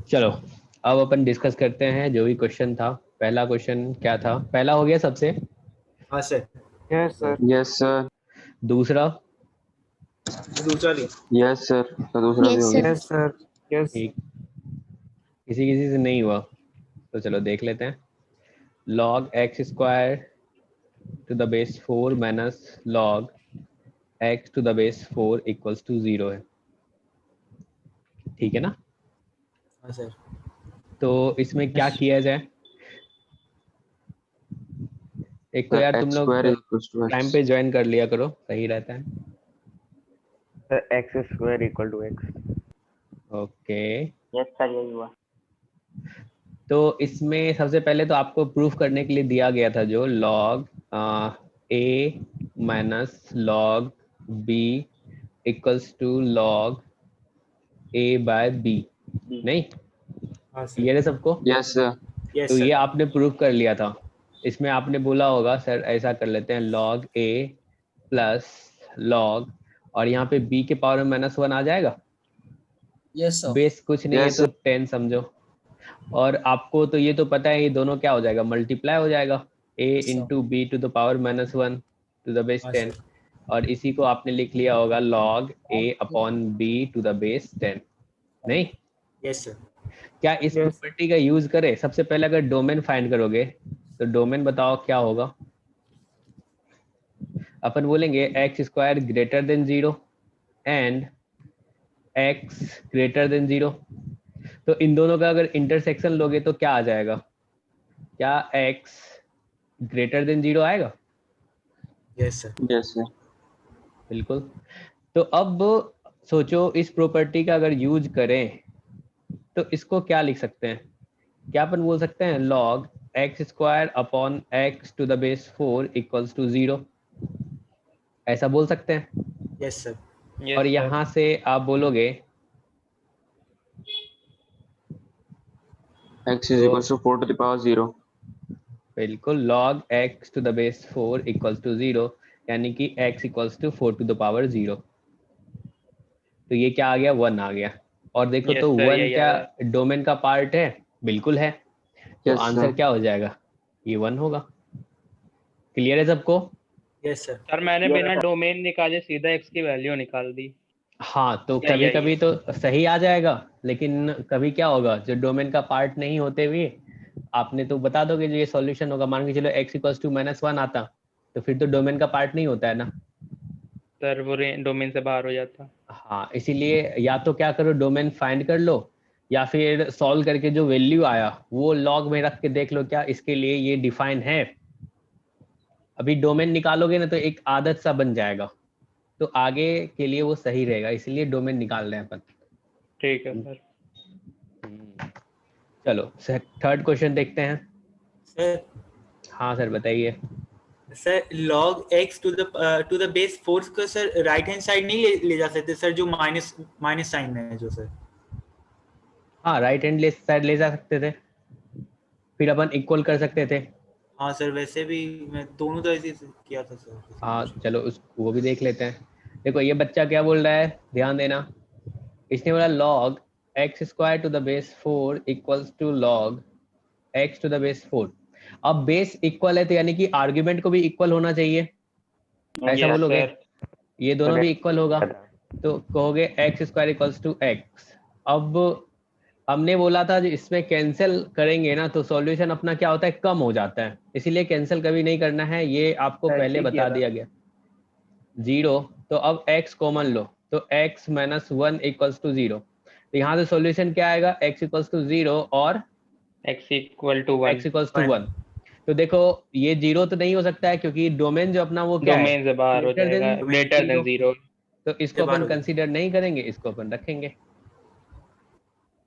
चलो अब अपन डिस्कस करते हैं जो भी क्वेश्चन था। पहला क्वेश्चन क्या था? पहला हो गया सबसे। हाँ sir. Yes sir. Yes sir. दूसरा? दूसरा भी। यस सर, तो दूसरा भी Yes, हो sir. गया। Yes sir. यस। ठीक, किसी किसी से नहीं हुआ तो चलो देख लेते हैं। log x square to the base 4 minus log x to the base 4 equals to 0 है, ठीक है ना? हाँ सर। तो इसमें क्या किया जाए? एक तो यार तुम x log square equals to time x. पे ज्वाइन कर लिया करो, सही रहता है। Sir x square equal to x. Okay, yes sir, यही हुआ। तो इसमें सबसे पहले तो आपको प्रूफ करने के लिए दिया गया था जो log a minus log b equals to log a by b, नहीं? हाँ सर। क्लियर है सबको? Yes sir. यस तो ये सर। आपने प्रूफ कर लिया था। इसमें आपने बोला होगा सर ऐसा कर लेते हैं log a प्लस log, और यहाँ पे b के पावर में माइनस 1 आ जाएगा। Yes sir. बेस कुछ नहीं है Yes, तो 10 समझो। और आपको तो ये तो पता है ये दोनों क्या हो जाएगा, मल्टीप्लाई हो जाएगा, a into b to the power minus 1 to the base हाँ 10। सर। और इसी को आपने लिख लिया होगा log a upon b to the base 10, नहीं? Yes sir. क्या इस Yes. प्रॉपर्टी का यूज करें? सबसे पहले अगर डोमेन फाइंड करोगे तो डोमेन बताओ क्या होगा। अपन बोलेंगे x square greater than 0 and x greater than 0। तो इन दोनों का अगर इंटरसेक्शन लोगे तो क्या आ जाएगा? क्या x ग्रेटर देन 0 आएगा? Yes sir. Yes sir. बिल्कुल। तो अब सोचो इस प्रॉपर्टी का अगर यूज करें तो इसको क्या लिख सकते हैं? क्या अपन बोल सकते हैं log x square upon x to the base 4 equals to 0, ऐसा बोल सकते हैं। Yes sir. और यहाँ से आप बोलोगे एक्स इज तो equals to 4 to the power 0। बिल्कुल log x to the base 4 equals to 0, यानी कि x equals to 4 to the power 0। तो ये क्या आ गया? 1 आ गया। और देखो तो 1 क्या डोमेन का पार्ट है? बिल्कुल है। तो यस आंसर सर। क्या हो जाएगा? ये 1 होगा। क्लियर है सबको? Yes sir. सर मैंने बिना डोमेन निकाले सीधा x की वैल्यू निकाल दी। हाँ, तो क्या कभी यही कभी है? तो सही आ जाएगा, लेकिन कभी क्या होगा जो डोमेन का पार्ट नहीं होते हुए आपने तो बता दोगे जो ये सॉल्यूशन होगा। मान के चलो x इक्वल्स टू माइनस 1 आता, तो फिर तो डोमेन का पार्ट नहीं होता है ना। सर वो डोमेन से बाहर हो जाता। हाँ, इसीलिए या तो क्या करो डोमेन फाइंड कर लो, या फिर सॉल्व करके जो वैल्यू आया वो लॉग में रख के देख लो क्या इसके लिए ये डिफाइन है। अभी डोमेन निकालोगे ना तो एक आदत सा बन जाएगा, तो आगे के लिए वो सही रहेगा, इसलिए डोमेन निकाल रहे हैं अपन। ठीक है सर। चलो थर्ड क्वेश्चन देखते हैं। सर। हाँ सर बताइए। Sir log x to the base 4 को सर राइट हैंड साइड नहीं ले जा सकते सर, जो माइनस माइनस साइन है जो सर। हाँ, राइट हैंड साइड ले जा सकते थे, फिर अपन इक्वल कर सकते थे। हाँ सर, वैसे भी मैं दोनों तो ऐसे ही किया था सर। हाँ चलो वो भी देख लेते हैं। देखो ये बच्चा क्या बोल रहा है, ध्यान देना। इसने बोला log x square to the base 4 equals to log x to the base 4। अब बेस इक्वल है तो यानी कि आर्ग्यूमेंट को भी इक्वल होना चाहिए, ऐसा Yes, बोलोगे? sir. ये दोनों भी इक्वल होगा तो कहोगे x square equals to x. अब हमने बोला था जो इसमें कैंसिल करेंगे ना तो सॉल्यूशन अपना क्या होता है, कम हो जाता है, इसीलिए कैंसिल कभी नहीं करना है, ये आपको पहले बता दिया गया। 0, तो अब x कॉमन लो तो x माइनस 1 इक्वल्स टू 0। तो यहाँ से सॉल्यूशन क्या आएगा, x इक्वल्स टू 0 और X equal to 1. x equals to 1। तो देखो ये 0 तो नहीं हो सकता है क्योंकि डोमेन जो अपना वो क्या है, डोमेन से बाहर हो ग्रेटर जाएगा, देन ग्रेटर देन 0. तो इसको अपन कंसीडर नहीं करेंगे, इसको अपन रखेंगे।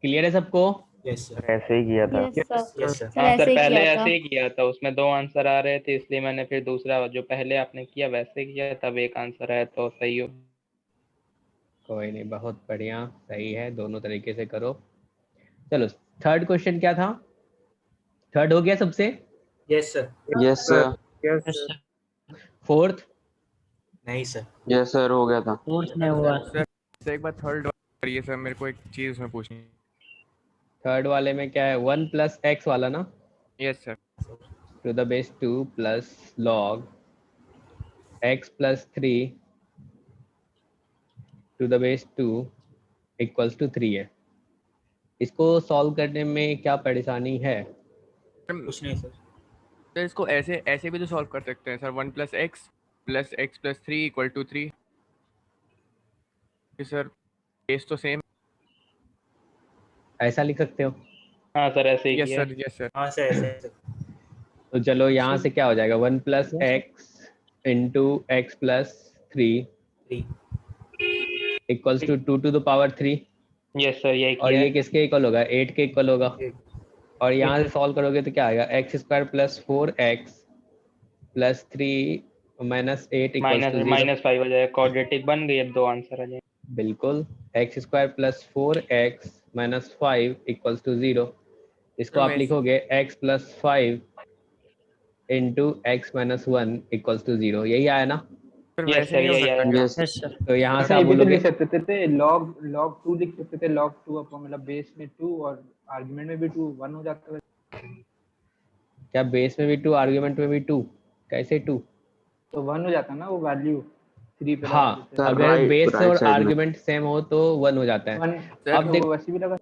क्लियर है सबको? Yes sir. ऐसे ही किया था। Yes, sir. Yes sir. हाँ ऐसे सर, ही पहले किया ऐसे था। ही किया था, उसमें 2 आंसर आ रहे थे इसलिए मैंने फिर दूसरा जो पहले आपने किया वैसे किया, तब एक आंसर आया तो सही हो। कोई नहीं, बहुत बढ़िया, सही है, दोनों तरीके से करो। चलो थर्ड क्वेश्चन क्या था? थर्ड हो गया सबसे? Yes sir. Yes sir. Yes sir. Fourth? नहीं सर। यस सर, हो गया था। फोर्थ में हुआ। सर एक बार थर्ड करिए सर, मेरे को एक चीज उसमें पूछनी है। थर्ड वाले में क्या है 1 प्लस एक्स वाला ना yes sir to the base 2 plus log x plus 3 to the base 2 equals to 3 है। इसको सॉल्व करने में क्या परेशानी है? कुछ नहीं सर। तो इसको ऐसे ऐसे भी तो सॉल्व कर सकते हैं sir 1 plus x plus 3 equal to 3 sir case तो सेम ऐसा लिख सकते हो? हाँ सर ऐसे ही यस किया है। सर यस सर हाँ सर ऐसे तो चलो यहाँ से क्या हो जाएगा 1 plus x into x plus 3 3 equals to 2 to the power 3 yes sir यही और किया ये है। किसके इक्वल होगा 8 के इक्वल होगा। और यहाँ से सॉल्व करोगे तो क्या आएगा x square plus 4x plus 3 minus 8 equals minus two 0। Minus 5 हो जाएगा, क्वाड्रेटिक बन गई, अब 2 आंसर आ जाएंगे। बिल्कुल x square plus 4x minus 5 equals to 0। इसको आप लिखोगे x plus 5 into x minus 1 equals to 0। यही आया ना? सर यस वैसे सर नहीं हो यही सकता आएगा। Yes yes sir. तो यहाँ से सर आप ये भी तो बोलोगे लिख सकते थे लॉग 2 लिख सकते थे, लॉग 2 अपन मतलब बेस में 2 और आर्गुमेंट में भी 2 1 हो जाता है। क्या बेस में भी 2 आर्गुमेंट में भी 2? कैसे 2? तो 1 हो जाता ना वो वैल्यू 3 पे लगा हाँ देते सर, अगर right- बेस right और side में। आर्गुमेंट सेम हो तो 1 हो जाता है। 1 सर अब देख वो वैसे भी लगा।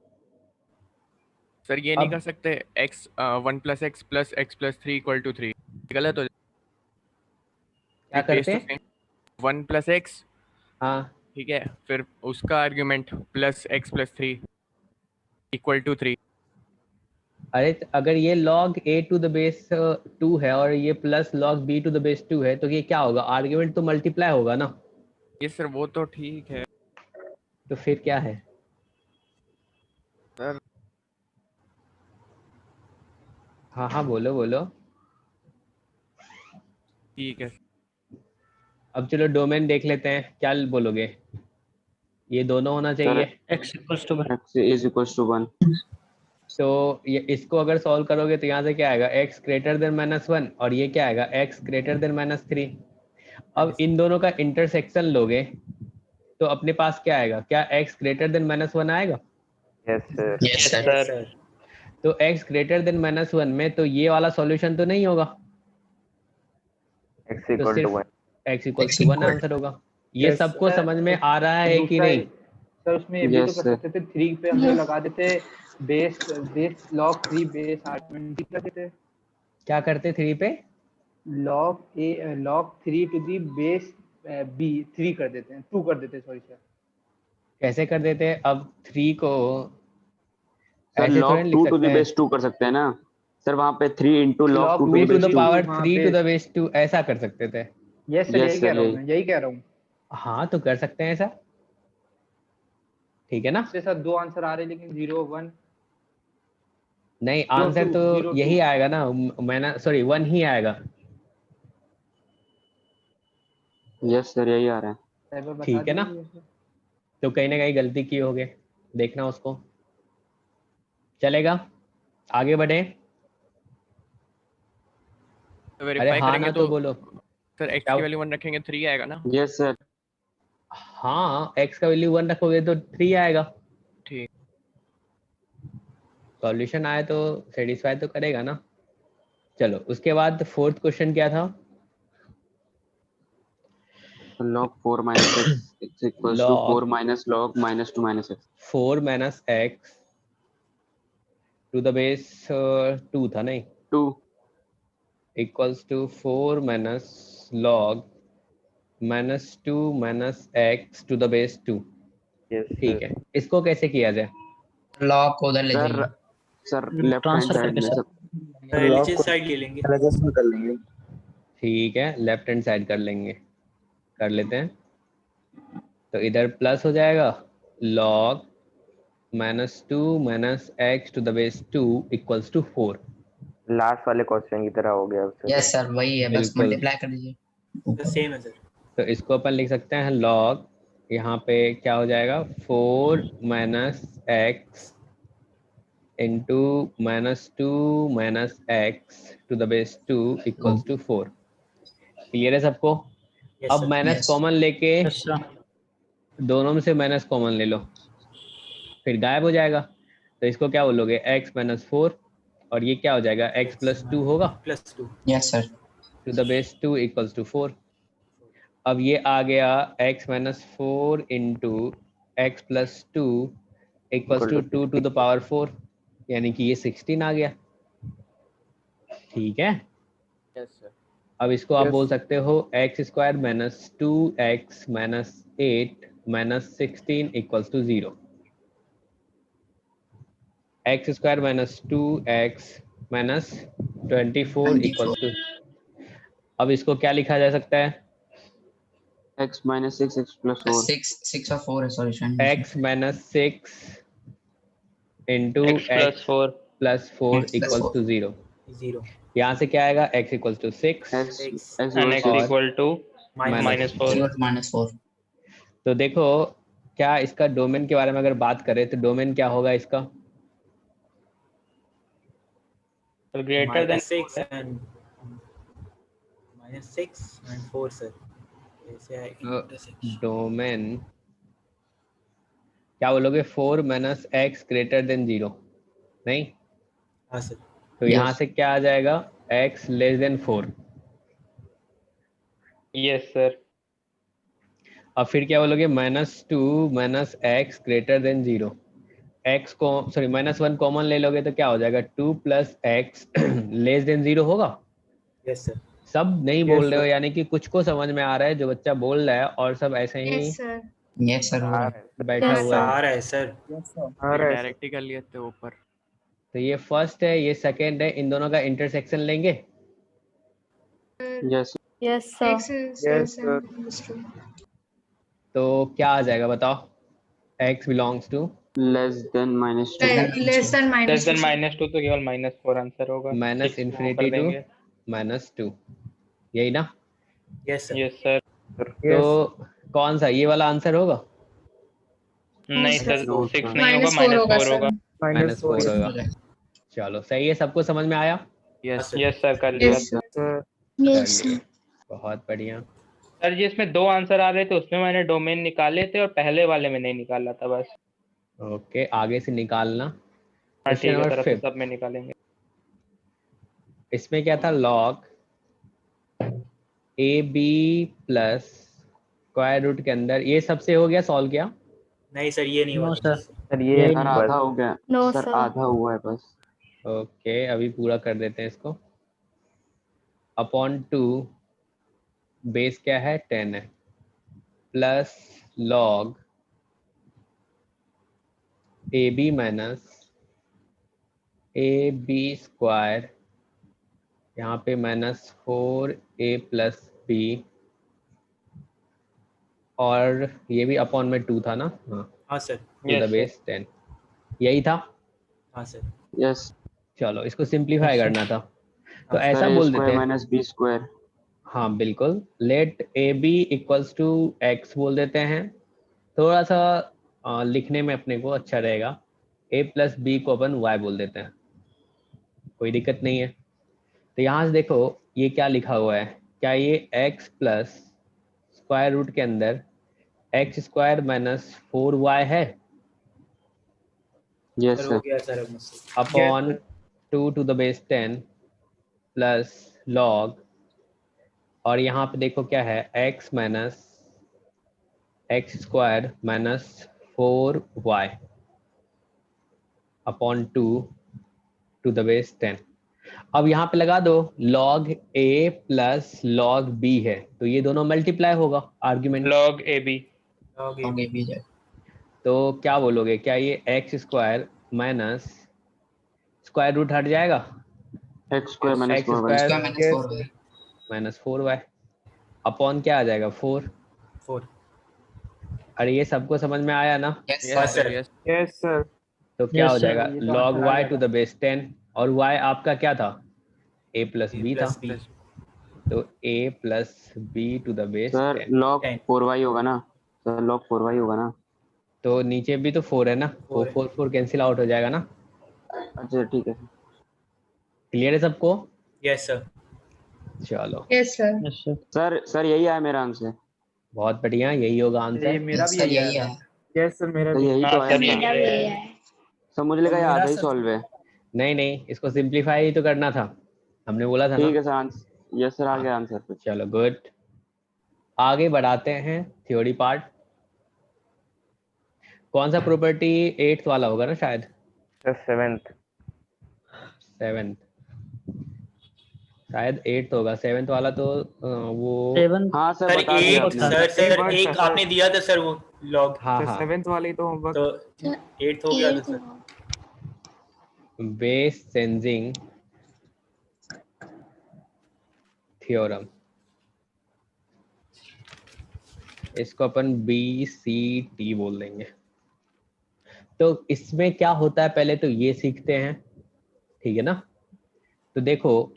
सर ये नहीं अब- कर सकते x 1 plus x plus 3 equal to 3 गलत हो क्या करते हैं? जाए 1 प्लस एक्स हाँ ठीक है फिर उसका argument plus x plus 3 equal to 3 अरे अगर ये log a to the base 2 है और ये plus log b to the base 2 है तो ये क्या होगा? आर्गुमेंट तो मल्टीप्लाई होगा ना। ये सर वो तो ठीक है तो फिर क्या है? सर हाँ हाँ बोलो बोलो। ठीक है अब चलो डोमेन देख लेते हैं, क्या बोलोगे? ये दोनों होना चाहिए। x equals to 1 x is equals to 1 तो ये इसको अगर सॉल्व करोगे तो यहाँ से क्या आएगा x ग्रेटर देन -1 और ये क्या आएगा x ग्रेटर देन -3। अब इन दोनों का इंटरसेक्शन लोगे तो अपने पास क्या आएगा? क्या x ग्रेटर देन -1 आएगा? Yes sir. Yes sir. तो x ग्रेटर देन -1 में तो ये वाला सॉल्यूशन तो नहीं होगा, x तो इक्वल सिर्फ to 1 x equals to 1 answer होगा। ये Yes, सबको sir. समझ में आ रहा है कि दूसरा- नहीं? सर उसमें ये भी तो Yes, कर sir. सकते थे 3 पे हम लोग लगा देते बेस लॉग 3 बेस आर्गुमेंट कर देते क्या करते 3 पे? Log 3 to the base b 3 कर देते हैं 2 कर देते हैं सॉरी सर। कैसे कर देते हैं? अब 3 को सर ऐसे थोड़ी log लिख 2 टू सकते द हैं। बेस 2 कर सकते हैं ना सर, वहाँ पे 3 into log Log 2 2 to to the the base 2 power वहाँ 3 पे- टू द बेस 2 ऐसा कर सकते थे। यस सर Yes, यही sir, कह रहा हूँ यही। मैं यही कह रहा हूँ। हाँ तो कर सकते हैं ऐसा, ठीक है ना? इसके साथ 2 आंसर आ रहे हैं लेकिन 0 1 नहीं 0, आंसर 2, तो 0, 2 यही आएगा ना, मैंने सॉरी 1 ही आएगा। यस सर यही आ रहा है। एक बार बता ठीक है ना? दीजिए सर। तो कहीं ना कहीं गलती की होगे, देखना उसको। चलेगा आगे बढ़े? अरे वेरीफाई हाँ करेंगे ना तो बोलो। सर x क्या- की वैल्यू 1 रखेंगे 3 आएगा ना यस सर। हाँ x का वैल्यू 1 रखोगे तो 3 आएगा। ठीक सॉल्यूशन आए तो सेटिस्फाई तो करेगा ना। चलो उसके बाद फोर्थ क्वेश्चन क्या था? log 4 minus x equals to Log 4 minus log minus 2 minus x 4 minus x to the base 2 था नहीं, 2 equals to 4 minus log -2 minus x to the base 2। Yes ठीक है, इसको कैसे किया जाए? लॉग को उधर ले सर जाइए सर लेफ्ट हैंड साइड में सर नीचे साइड ले लेंगे। एडजस्टमेंट कर लेंगे। ठीक है लेफ्ट हैंड साइड कर लेंगे, कर लेते हैं। तो इधर प्लस हो जाएगा log -2 minus x to the base 2 equals to 4। Last वाले क्वेश्चन की तरह हो गया उससे। यस सर वही है, बस बिल्कुल। मल्टीप्लाई कर दीजिए। सेम है सर। तो इसको अपन लिख सकते हैं log, यहाँ पे क्या हो जाएगा 4 minus x into -2 minus x to the base 2 equals to 4। Clear है सबको? Yes, अब sir. Minus Yes. कॉमन लेके दोनों में से माइनस कॉमन ले लो, फिर गायब हो जाएगा। तो इसको क्या बोलोगे x माइनस 4 और ये क्या हो जाएगा x प्लस 2 होगा +2 Yes, sir. To the base 2 equals to 4। अब ये आ गया x minus 4 into x plus 2 equals to 2 to the power 4, यानी कि ये 16 आ गया। ठीक है, यस सर। अब इसको आप बोल सकते हो x square minus 2x minus 8 minus 16 equals to 0। X square minus 2x minus 24 equals to, अब इसको क्या लिखा जा सकता है? x minus 6 x plus 4 6 or 4 है solution. x minus 6 into x plus 4 plus 4 X plus equals 4. To 0। 0 यहाँ से क्या आएगा? x इक्वल्स टू 6। x x x and equals x और equal to minus -4. -4. तो देखो क्या इसका डोमेन के बारे में अगर बात करें तो डोमेन क्या होगा इसका? So greater than -6 and -6 and 4 sir, ऐसे है intersection। डोमेन क्या बोलोगे? 4 माइनस एक्स ग्रेटर देन 0, नहीं? हाँ सर, तो यहाँ से क्या आ जाएगा? x less than 4। yes sir. अब फिर क्या बोलोगे? -2 minus x greater than 0। x को सॉरी -1 कॉमन ले लोगे तो क्या हो जाएगा? 2 प्लस एक्स लेस देन 0 होगा। यस सर, सब नहीं बोल रहे हो, यानी कि कुछ को समझ में आ रहा है जो बच्चा बोल रहा है, और सब ऐसे ही Yes, sir. Yes, sir. हो रहा है. बैठा Yes, हुआ है। आ रहा है सर, डायरेक्ट ही कर लिए थे ऊपर। तो ये फर्स्ट है, ये सेकंड है, इन दोनों का इंटरसेक्शन लेंगे। yes Yes, sir. X is yes, sir. True. तो क्या आ जाएगा बताओ? x belongs to less than -2 Less than minus Less than two, sir. -2 तो केवल -4 आंसर होगा। माइनस 6 को इन्फिनिटी कर टू देंगे। -2, यही ना? Yes sir, yes sir. तो कौन सा ये वाला आंसर होगा? नहीं sir. Sir, No, 6 sir. नहीं होगा, -4 होगा, -4 sir. होगा। -4 होगा। हो रहा है. चलो सही है, सबको समझ में आया? यस yes sir कर लिया। Yes, sir. Yes, चलिए, sir. बहुत बढ़िया। सर जी इसमें 2 आंसर आ रहे थे, उसमें मैंने डोमेन निकाले थे और पहले वाले में नहीं निकाला था बस। ओके, आगे से निकालना। हाँ क्वेश्चन ठीक है नंबर सर, अब 5, सब में निकालेंगे। इसमें क्या था? Log a b plus square root के अंदर, ये सबसे हो गया सॉल्व किया? नहीं सर ये नहीं हुआ था सर। सर ये सर आधा हो गया No, सर, sir. आधा हुआ है बस। ओके, अभी पूरा कर देते हैं इसको। अपॉन 2 बेस क्या है? 10 है, plus log a b minus a b square, यहाँ पे -4a प्लस बी, और ये भी अपॉन में 2 था ना? हाँ, हाँ sir, to Yes, the sir. Base 10, यही था। हाँ सर, यस चलो इसको सिंप्लीफाई करना था, तो हाँ, ऐसा सर बोल a देते square हैं। minus b square हाँ बिल्कुल, let a b equals to x बोल देते हैं। थोड़ा सा लिखने में अपने को अच्छा रहेगा। a प्लस बी को अपन y बोल देते हैं, कोई दिक्कत नहीं है। तो यहाँ से देखो ये क्या लिखा हुआ है, क्या ये x प्लस स्क्वायर रूट के अंदर एक्स स्क्वायर माइनस 4y है? yes सर sir हो गया सर अब मुझसे। Upon 2 to the base 10 plus log, और यहाँ पे देखो क्या है? x minus x square minus 4y upon 2 to the base 10। अब यहाँ पे लगा दो log a plus log b है, तो ये दोनों मल्टीप्लाई होगा argument. log AB। Log a, आगे भी जाए. तो क्या बोलोगे? क्या ये x square minus square root हट जाएगा? x square minus x 4y square इसका -4 है. माइनस 4y अपॉन क्या आ जाएगा? 4। 4। अरे ये सबको समझ में आया ना? Yes, हाँ sir. सर, तो क्या हो जाएगा? log y to the base 10, और y आपका क्या था? a प्लस A b था, प्लस बी, तो a plus b to the base sir 10। log 4y होगा ना सर, log 4y होगा ना? तो नीचे भी तो 4 है ना, वो 4 है। 4 4 कैंसिल आउट हो जाएगा ना? अच्छा ठीक है क्लियर है सबको? यस सर, चलो Yes, sir. सर यही आया मेरा आंसर। बहुत बढ़िया, यही होगा आंसर। Yes, sir, यही है. सर यही हाँ तो आया सर था मेरा भी यही है. सर मुझे लगा ये आधा ही सॉल्व है। नहीं नहीं, इसको सिंप्लीफाई तो करना था, हमने बोला था ना। ठीक है सर, आंसर यस सर, आ गया आंसर पे। चलो गुड, आगे बढ़ाते हैं थ्योरी पार्ट। कौन सा प्रॉपर्टी 8th वाला होगा ना शायद, सर 7th। 7th शायद 8th होगा, 7th वाला तो वो हाँ सर, सर बता दिया एक आपने। सर एक आपने दिया था सर, वो लॉग हाँ हाँ, 7th वाली तो होमवर्क। तो 8th हो गया था सर। बेस चेंजिंग थ्योरम, इसको अपन BCT बोल देंगे। तो इसमें क्या होता है पहले तो ये सीखते हैं, ठीक है ना। तो देखो,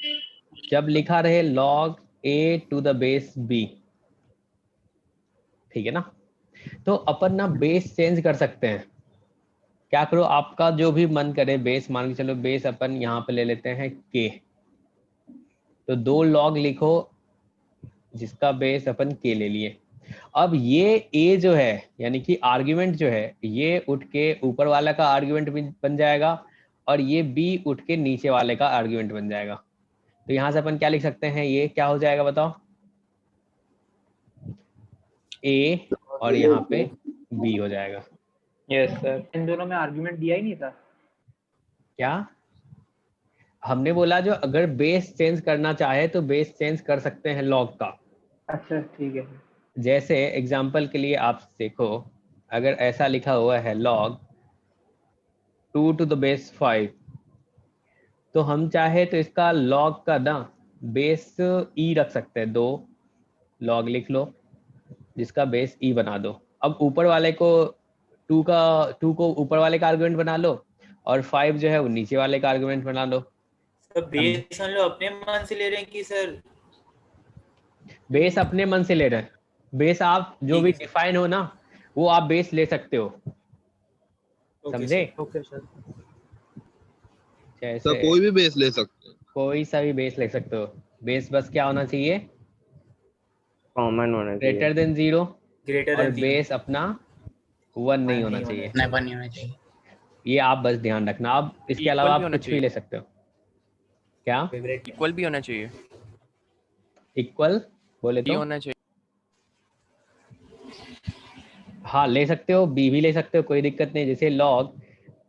जब लिखा रहे log a to the base b, ठीक है ना, तो अपन ना बेस चेंज कर सकते हैं। क्या करो, आपका जो भी मन करे बेस, मान के चलो बेस अपन यहाँ पे ले लेते हैं k, तो 2 log लिखो जिसका बेस अपन k ले लिए। अब ये a जो है यानी कि आर्ग्यूमेंट जो है, ये उठ के ऊपर वाला का आर्ग्यूमेंट बन जाएगा और ये b उठ के नीचे वाले का आर्ग्यूमेंट बन जाएगा। तो यहाँ से अपन क्या लिख सकते हैं, ये क्या हो जाएगा बताओ, a और यहाँ पे b हो जाएगा। Yes sir. इन दोनों में आर्गुमेंट दिया ही नहीं था। क्या हमने बोला, जो अगर बेस चेंज करना चाहे तो बेस चेंज कर सकते हैं लॉग का। अच्छा ठीक है। जैसे एग्जांपल के लिए आप देखो, अगर ऐसा लिखा हुआ है log 2 to the base 5, तो हम चाहे तो इसका log का ना बेस e रख सकते हैं, 2 log लिख लो जिसका बेस e बना दो। अब ऊपर वाले को 2 को ऊपर वाले का आर्गुमेंट बना लो और 5 जो है वो नीचे वाले का आर्गुमेंट बना लो। सर बेस हम लोग अपने मन से ले रहे हैं कि सर बेस अपने मन से ले रहे हैं, बेस आप जो भी डिफाइन हो ना वो आप बेस ले सकते हो, समझे। Okay sir. जैसे कोई भी बेस ले सकते हैं, कोई सा भी बेस ले सकते हो, बेस बस क्या होना चाहिए, कॉमन होना चाहिए। ग्रेटर देन 0, ग्रेटर और देन बेस अपना 1 नहीं होना चाहिए। नहीं बनी होनी चाहिए। ये आप बस ध्यान रखना। आप इसके अलावा आप कुछ भी ले सकते हो। क्या इक्वल भी होना चाहिए, इक्वल बोले बी तो होना चाहिए। हाँ ले सकते हो, बी भी ले सकते हो, कोई दिक्कत नहीं। जैसे log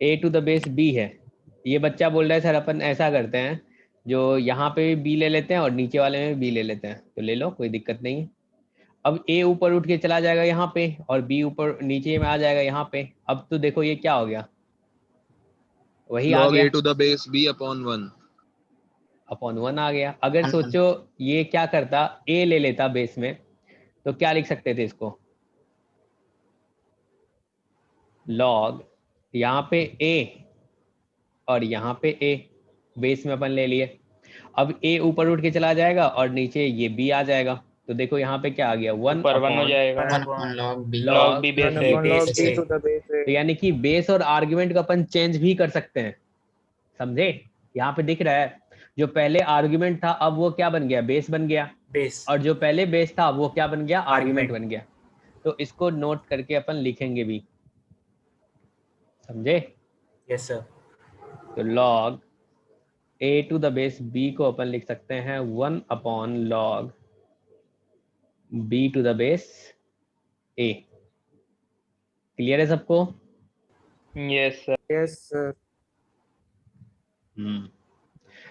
a to the base b है, ये बच्चा बोल रहा है सर अपन ऐसा करते हैं, जो यहाँ पे भी b ले लेते हैं और नीचे वाले में b ले लेते हैं, तो ले लो कोई दिक्कत नहीं है। अब a ऊपर उठ के चला जाएगा यहाँ पे और b ऊपर नीचे में आ जाएगा यहाँ पे। अब तो देखो ये क्या हो गया, वही आ log गया a to the base b upon 1। Upon 1 आ गया। अगर सोचो ये क्या करता, a ले लेता बेस में, तो क्या लिख सकते थे इसको, log यहाँ पे a और यहाँ पे a, बेस में अपन ले लिए। अब a ऊपर उठ के चला जाएगा और नीचे ये b आ जाएगा, तो देखो यहाँ पे क्या आ गया, 1 ऊपर 1 हो जाएगा। log b log b base है। log b to the base तो यानी कि बेस और आर्गुमेंट का अपन चेंज भी कर सकते हैं, समझे। यहाँ पे दिख रहा है, जो पहले आर्गुमेंट था अब वो क्या बन गया, बेस बन गया, बेस और जो पहले बेस था वो क्या बन गया, आर्गुमेंट बन गया। तो इसको नोट करके अपन लिखेंगे भी, समझे। Yes sir. तो log a to the base b को अपन लिख सकते हैं 1 upon log b to the base a। Clear है सबको? Yes sir. Yes sir.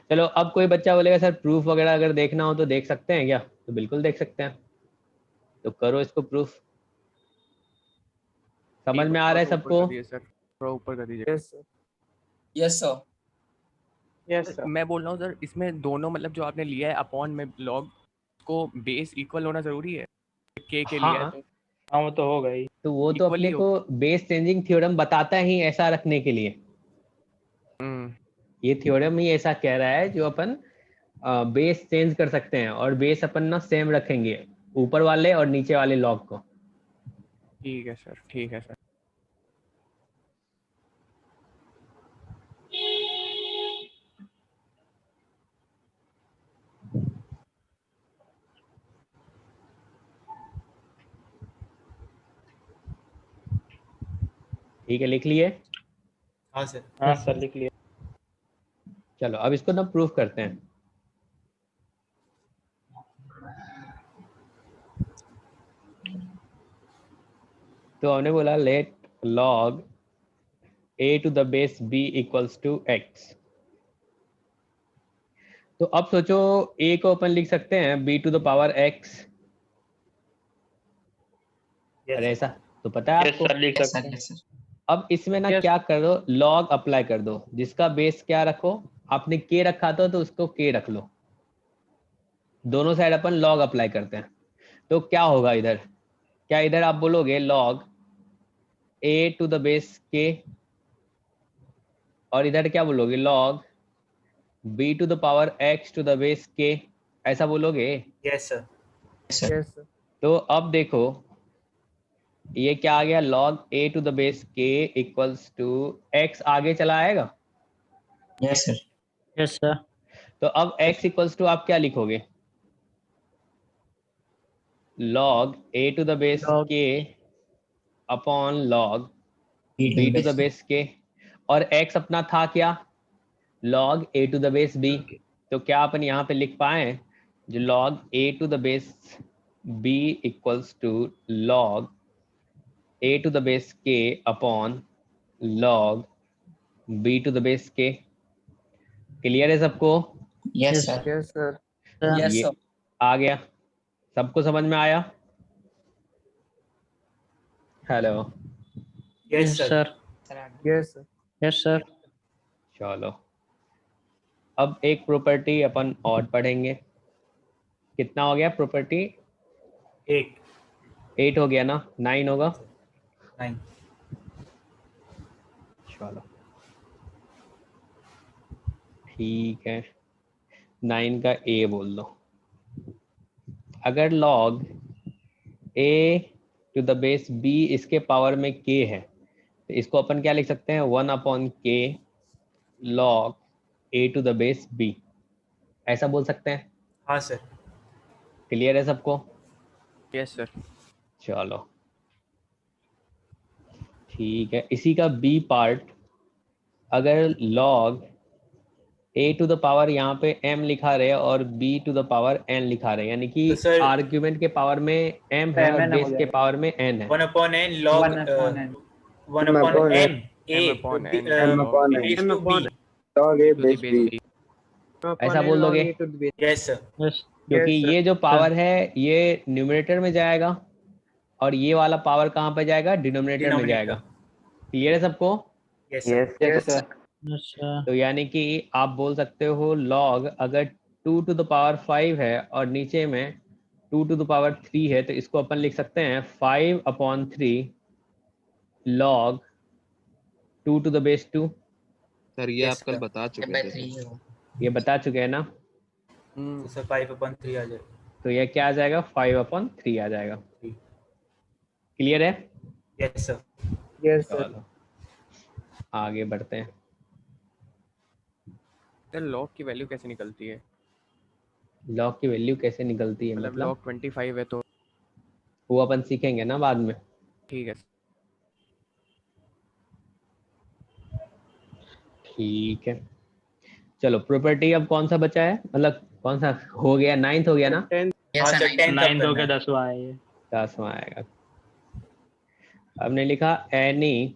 चलो, अब कोई बच्चा बोलेगा सर प्रूफ वगैरह अगर देखना हो तो देख सकते हैं क्या, तो बिल्कुल देख सकते हैं, तो करो इसको प्रूफ। समझ में आ रहा है सबको? सर थोड़ा ऊपर कर दीजिए। Yes sir. Yes sir. Yes sir. मैं बोल रहा हूँ सर, इसमें दोनों मतलब जो आपने लिया है अपॉन में लॉग को बेस इक्वल होना जरूरी है के लिए हाँ, तो हाँ वो तो होगा ही। तो वो तो Equally अपने को बेस चेंजिंग थ्योरम बताता ही ऐसा रखने के लिए। ये थ्योरम ही ऐसा कह रहा है जो अपन बेस चेंज कर सकते हैं, और बेस अपन ना सेम रखेंगे ऊपर वाले और नीचे वाले लॉग को। ठीक है सर, ठीक है सर। ठीक है, लिख लिए? हाँ सर। हाँ सर लिख लिया। चलो अब इसको ना प्रूफ करते हैं। तो हमने बोला late log a to the base b equals to x। तो अब सोचो a को अपन लिख सकते हैं b to the power x। अरे ऐसा तो पता है यस आपको। सर लिख Yes, सकते sir. हैं। Yes, sir. अब इसमें ना क्या करो, log अप्लाई कर दो, जिसका बेस क्या रखो, आपने k रखा था तो उसको k रख लो, दोनों साइड अपन log अप्लाई करते हैं। तो क्या होगा इधर, क्या इधर आप बोलोगे log a to the base k, और इधर क्या बोलोगे log b to the power x to the base k, ऐसा बोलोगे। Yes sir. Yes, sir. तो अब देखो ये क्या आ गया, log a to the base k equals to x, आगे चला आएगा। Yes, sir. Yes sir. तो अब x इक्वल्स टू आप क्या लिखोगे, log a to the base Log k upon log B b to base the base k, और x अपना था क्या, log a to the base b। तो क्या अपन यहाँ पे लिख पाए, जो log a to the base b equals to log a to the base k upon log b to the base k। Clear है सबको? Yes, sir. Yes sir. Yes, ये sir. आ गया, सबको समझ में आया? Hello, yes sir. Yes sir. Yes sir. चलो अब एक प्रॉपर्टी अपन और पढ़ेंगे। कितना हो गया प्रॉपर्टी? 8 हो गया ना, 9 होगा। 9। चलो ठीक है, 9 का a बोल दो। अगर log a to the base b इसके पावर में k है, तो इसको अपन क्या लिख सकते हैं, 1 upon k log a to the base b, ऐसा बोल सकते हैं। हाँ सर। क्लियर है सबको? Yes sir. चलो ठीक है, इसी का b पार्ट, अगर log a to the power यहाँ पे m लिखा रहे और b to the power n लिखा रहे, यानी कि तो सर आर्ग्यूमेंट के पावर में m है और mn हो बेस के जाएगा। पावर में n है। 1 upon n log 1 upon n। 1 upon m a M upon n base log to a b। to the base b। ऐसा बोल दोगे, यस सर। यस। क्योंकि ये जो पावर है ये न्यूमरेटर में जाएगा और ये वाला पावर कहाँ पे जाएगा, डिनोमिनेटर में जाएगा। क्लियर है सबको? Yes sir. Yes sir. Yes sir. तो यानी कि आप बोल सकते हो log अगर 2 to the power 5 है और नीचे में 2 to the power 3 है, तो इसको अपन लिख सकते हैं 5 upon 3 log 2 to the base 2। Sir ये Yes, आप कल sir. बता चुके By थे 3 सर। है वो। ये बता चुके हैं ना, तो सर 5 अपॉन 3 आ जाएगा। तो ये क्या आ जाएगा, 5 अपॉन 3 आ जाएगा। क्लियर है? Yes sir. Yes sir. चलो आगे बढ़ते हैं। सर लॉग की वैल्यू कैसे निकलती है? लॉग की वैल्यू कैसे निकलती है मतलब मतलब लॉग 25 है तो वो अपन सीखेंगे ना बाद में। ठीक है। ठीक है चलो, प्रॉपर्टी अब कौन सा बचा है, मतलब कौन सा हो गया, 9th हो गया ना, Yes, हाँ sir. सर 10 9 हो गया, 10वां है ये। 10वां आएगा। हमने लिखा any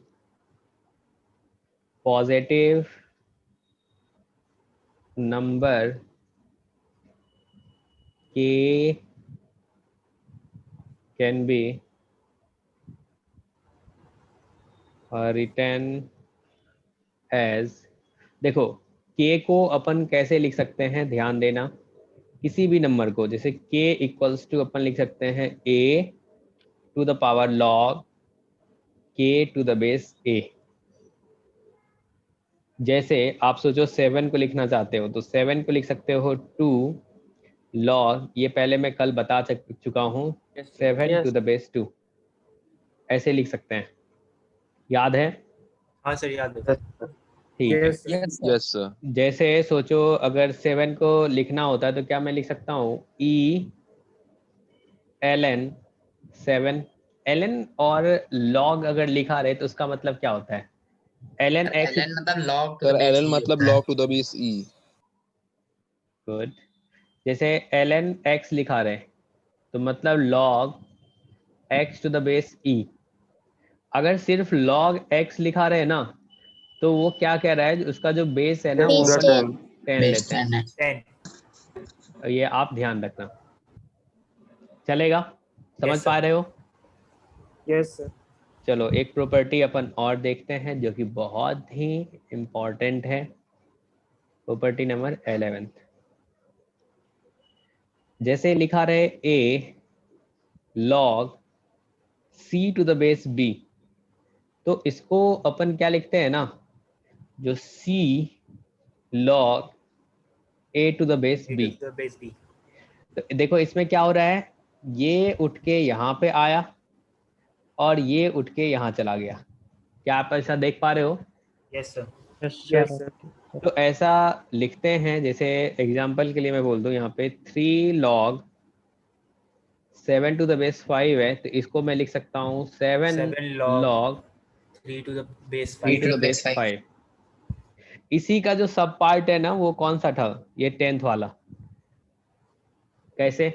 positive number k can be written as, देखो k को अपन कैसे लिख सकते हैं, ध्यान देना, किसी भी नंबर को, जैसे k इक्वल्स टू अपन लिख सकते हैं a to the power log k to the base a। जैसे आप सोचो 7 को लिखना चाहते हो तो 7 को लिख सकते हो 2 log, ये पहले मैं कल बता चुका हूँ, 7 टू द बेस 2, ऐसे लिख सकते हैं, याद है? हाँ सर याद है। ठीक है। Yes, sir. Yes sir. जैसे सोचो अगर 7 को लिखना होता है तो क्या मैं लिख सकता हूँ e ln 7, ln और log अगर लिखा रहे तो उसका मतलब क्या होता है, ln x मतलब log to sir the base ln e मतलब होता है। log to the base e। Good. जैसे ln x लिखा रहे तो मतलब log x to the base e। अगर सिर्फ log x लिखा रहे ना तो वो क्या कह रहा है, उसका जो बेस है ना वो पूरा अपन 10। 10 base लेते हैं। 10 है। 10। ये आप ध्यान रखना, चलेगा? समझ Yes, पा sir. रहे हो? Yes sir. चलो एक प्रॉपर्टी अपन और देखते हैं जो कि बहुत ही इम्पोर्टेंट है, प्रॉपर्टी नंबर 11। जैसे लिखा रहे a log c to the base b, तो इसको अपन क्या लिखते हैं ना, जो c log a to the base b। The base b. तो देखो इसमें क्या हो रहा है, ये उठ के यहाँ पे आया और ये उठ के यहाँ चला गया। क्या आप ऐसा देख पा रहे हो? Yes, sir. Yes sir. तो ऐसा लिखते हैं, जैसे एग्जांपल के लिए मैं बोल दूं यहाँ पे 3 log 7 to the base 5 है, तो इसको मैं लिख सकता हूँ 7 7 log log 3 to the base 3 5. to the base 5। इसी का जो सब पार्ट है ना वो कौन सा था, ये 10th वाला। कैसे?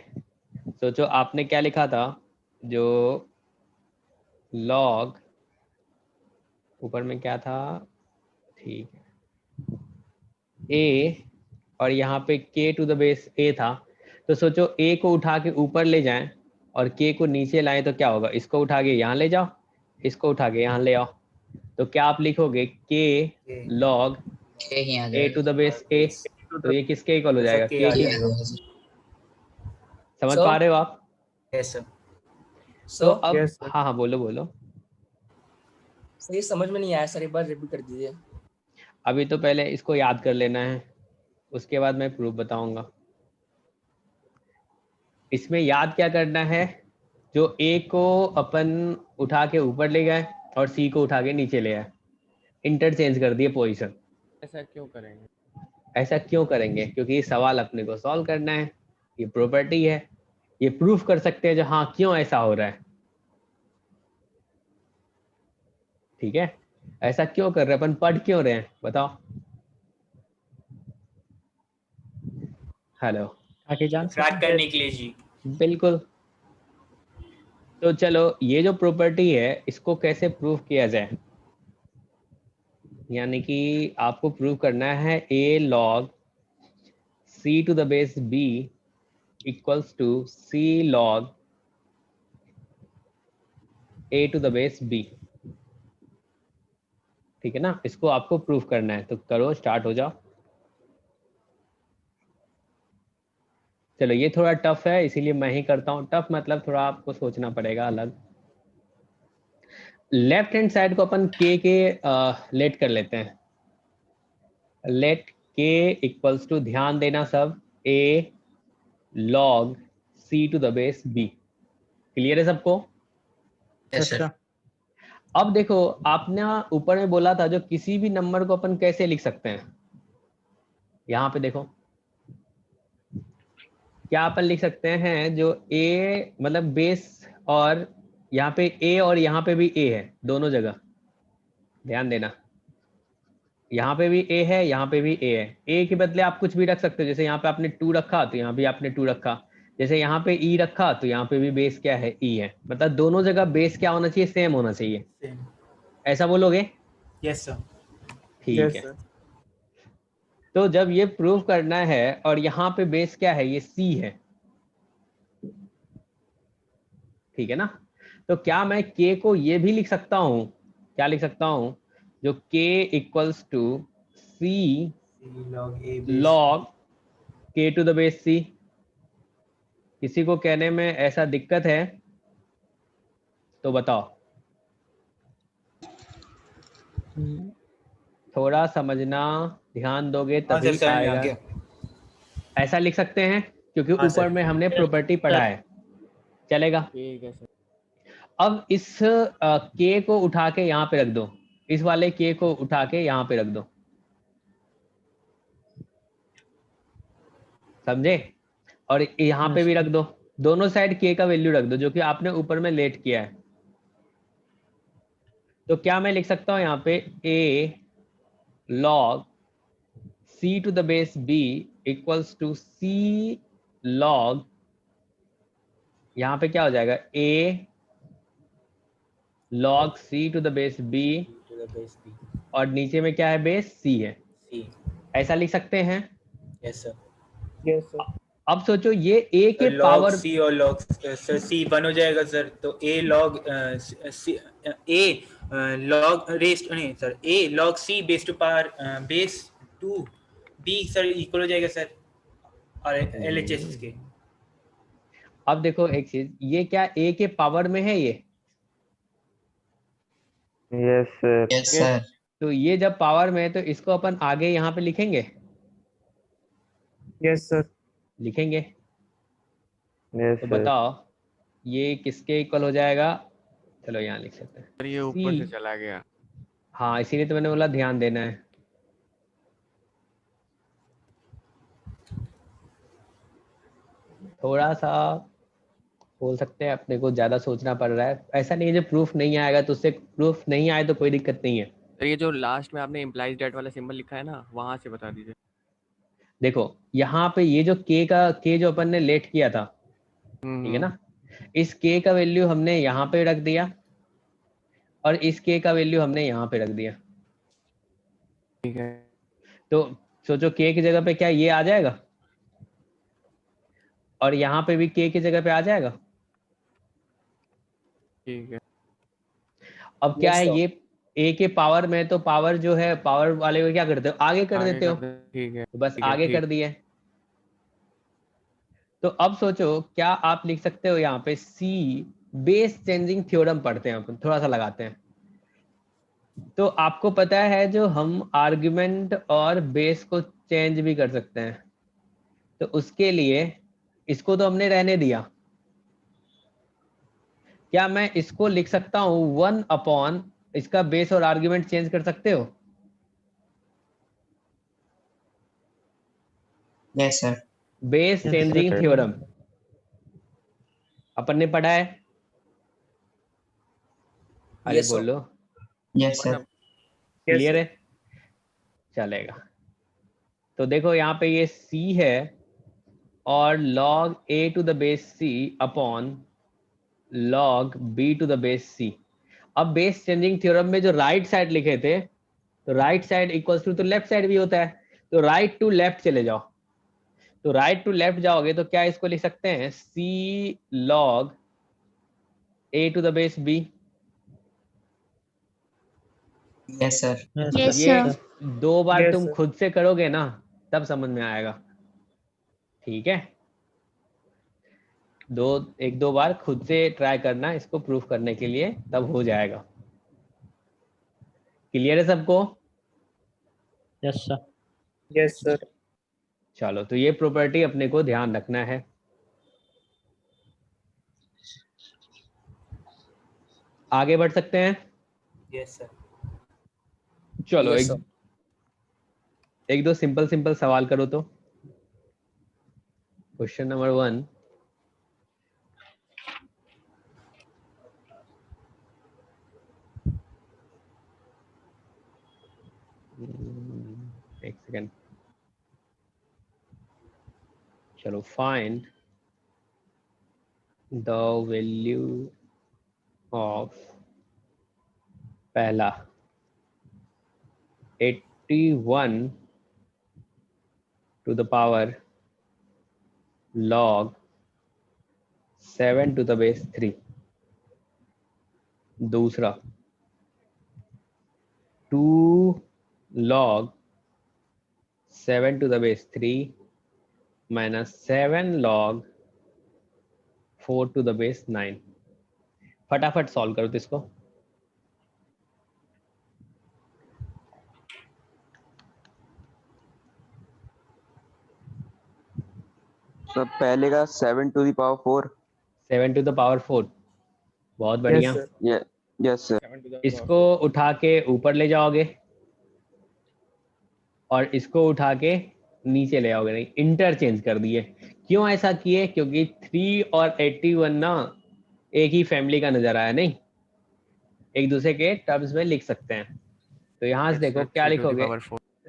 सोचो आपने क्या लिखा था, जो log ऊपर में क्या था, ठीक है, a और यहाँ पे k to the base a था, तो सोचो a को उठा के ऊपर ले जाएं और k को नीचे लाएं तो क्या होगा, इसको उठा के यहाँ ले जाओ, इसको उठा के यहाँ ले आओ, तो क्या आप लिखोगे k log k he uh a जाएगा। to the base a। तो ये किसके इक्वल हो जाएगा, K k आ की। जाएगा। समझ पा रहे हो आप? Yes, sir. तो अब हाँ हाँ बोलो बोलो। सर ये समझ में नहीं आया सर, एक बार रिपीट कर दीजिए। अभी तो पहले इसको याद कर लेना है, उसके बाद मैं प्रूफ बताऊंगा। इसमें याद क्या करना है, जो a को अपन उठा के ऊपर ले गए और c को उठा के नीचे ले आए, इंटरचेंज कर दिए पोजीशन। ऐसा क्यों करेंगे? ऐसा क्यों करेंगे? क्योंकि ये सवाल अपने को सॉल्व करना है, ये प्रॉपर्टी है, ये प्रूफ कर सकते हैं जो हाँ क्यों ऐसा हो रहा है। ठीक है, ऐसा क्यों कर रहे हैं अपन, पढ़ क्यों रहे हैं बताओ। हेलो, आगे जान ट्रैक करने के लिए जी। बिल्कुल। तो चलो ये जो प्रॉपर्टी है इसको कैसे प्रूफ किया जाए, यानी कि आपको प्रूव करना है a log c to the base b equals to c log a to the base b। ठीक है ना, इसको आपको प्रूफ करना है, तो करो, स्टार्ट हो जाओ। चलो ये थोड़ा टफ है इसीलिए मैं ही करता हूँ, टफ मतलब थोड़ा आपको सोचना पड़ेगा अलग। लेफ्ट हैंड साइड को अपन k के लेट कर लेते हैं, लेट k इक्वल्स टू, ध्यान देना सब, a log c to the base b। Clear है सबको? Yes, sir. अब देखो आपने ऊपर में बोला था जो किसी भी नंबर को अपन कैसे लिख सकते हैं, यहाँ पे देखो क्या अपन लिख सकते हैं, जो a मतलब बेस, और यहाँ पे a और यहाँ पे भी a है, दोनों जगह ध्यान देना, यहाँ पे भी a है, यहाँ पे भी a है। a के बदले आप कुछ भी रख सकते हो, जैसे यहाँ पे आपने 2 रखा तो यहाँ भी आपने 2 रखा, जैसे यहाँ पे e रखा तो यहाँ पे भी बेस क्या है, e है। मतलब दोनों जगह बेस क्या होना चाहिए, सेम होना चाहिए। Same. ऐसा बोलोगे? Yes, sir. ठीक है। तो जब ये प्रूव करना है और यहाँ पे बेस क्या है, ये c है, ठीक है ना, तो क्या मैं k को ये भी लिख सकता हूँ, क्या लिख सकता हूँ, जो k equals to c log k to the base c। किसी को कहने में ऐसा दिक्कत है तो बताओ, थोड़ा समझना, ध्यान दोगे हाँ तभी सर, समझ में आ आएगा। गया। ऐसा लिख सकते हैं क्योंकि हाँ, ऊपर सर। में हमने प्रॉपर्टी पढ़ा है, चलेगा। ठीक है सर। अब इस k को उठा के यहाँ पे रख दो, इस वाले k को उठा के यहाँ पे रख दो, समझे, और यहाँ पे भी रख दो, दोनों साइड k का वैल्यू रख दो जो कि आपने ऊपर में लेट किया है। तो क्या मैं लिख सकता हूँ यहाँ पे a log c to the base b equals to c log, यहाँ पे क्या हो जाएगा a log c to the base b to the base b और नीचे में क्या है बेस c है, c ऐसा लिख सकते हैं। yes sir yes sir. अब सोचो ये a के log पावर c और log सर c 1 हो जाएगा सर, तो a log c a log rest नहीं sir a log c base to power base 2 b sir equal हो जाएगा सर और LHS के। अब देखो एक चीज, ये क्या a के पावर में है ये, यस सर। Yes sir. तो ये जब पावर में है तो इसको अपन आगे यहाँ पे लिखेंगे, यस सर। लिखेंगे। यस तो सर। बताओ ये किसके इक्वल हो जाएगा, चलो यहाँ लिख सकते हैं। सर ये ऊपर से C, चला गया। हाँ इसीलिए तो मैंने बोला ध्यान देना है। थोड़ा सा बोल सकते हैं, अपने को ज्यादा सोचना पड़ रहा है। ऐसा नहीं है जो प्रूफ नहीं आएगा तो उससे प्रूफ नहीं आए तो कोई दिक्कत नहीं है। सर ये जो लास्ट में आपने इम्प्लाइज डेट वाला सिंबल लिखा है ना, वहां से बता दीजिए। देखो यहाँ पे ये जो k जो अपन ने लेट किया था, ठीक है ना, इस k का वैल्यू हमने यहाँ पे रख दिया और इस k का वैल्यू हमने यहाँ पे रख दिया। ठीक है। तो सोचो k की जगह पे क्या ये आ जाएगा और यहाँ पे भी k की जगह पे आ जाएगा। ठीक है। अब क्या है ये a के पावर में, तो पावर जो है पावर वाले को क्या करते हो आगे कर देते हो, ठीक है। तो बस ठीक है, आगे ठीक। कर दिए। तो अब सोचो क्या आप लिख सकते हो यहाँ पे c बेस चेंजिंग थ्योरम पढ़ते हैं अपन, थोड़ा सा लगाते हैं। तो आपको पता है जो हम आर्गुमेंट और बेस को चेंज भी कर सकते हैं, तो उसके लिए इसको तो हमने रहने दिया, क्या मैं इसको लिख सकता हूँ 1 अपॉन इसका बेस और आर्गुमेंट चेंज कर सकते हो? Yes sir. Base changing theorem अपन ने पढ़ा है, अरे Yes, sir. बोलो यस सर। क्लियर है, चलेगा। तो देखो यहाँ पे ये c है और log a to the base c upon log b to the base c। अब बेस चेंजिंग थ्योरम में जो राइट साइड लिखे थे, तो राइट साइड इक्वल्स टू तो लेफ्ट साइड भी होता है, तो राइट टू लेफ्ट चले जाओ। तो राइट टू लेफ्ट जाओगे तो क्या इसको लिख सकते हैं c log a to the base b। Yes sir. ये 2 बार तुम खुद से करोगे ना तब समझ में आएगा, ठीक है। एक दो बार खुद से ट्राई करना इसको प्रूफ करने के लिए, तब हो जाएगा। क्लियर है सबको? Yes sir. Yes sir. चलो तो ये प्रॉपर्टी अपने को ध्यान रखना है। आगे बढ़ सकते हैं? Yes sir. चलो Yes, sir. एक दो सिंपल सवाल करो तो। क्वेश्चन नंबर 1, एक सेकेंड, चलो फाइंड द वैल्यू ऑफ पहला 81 to the power log 7 to the base 3। दूसरा 2 log 7 to the base 3 minus 7 log 4 to the base 9। फटाफट सॉल्व करो तो इसको। सर पहले का 7 to the power 4। 7 to the power 4, बहुत बढ़िया। Yes sir. इसको उठा के ऊपर ले जाओगे और इसको उठा के नीचे ले आओगे, नहीं इंटरचेंज कर दिए। क्यों ऐसा किए? क्योंकि 3 और 81 ना एक ही फैमिली का नजर आया, नहीं एक दूसरे के टर्म्स में लिख सकते हैं। तो यहाँ से देखो क्या लिखोगे,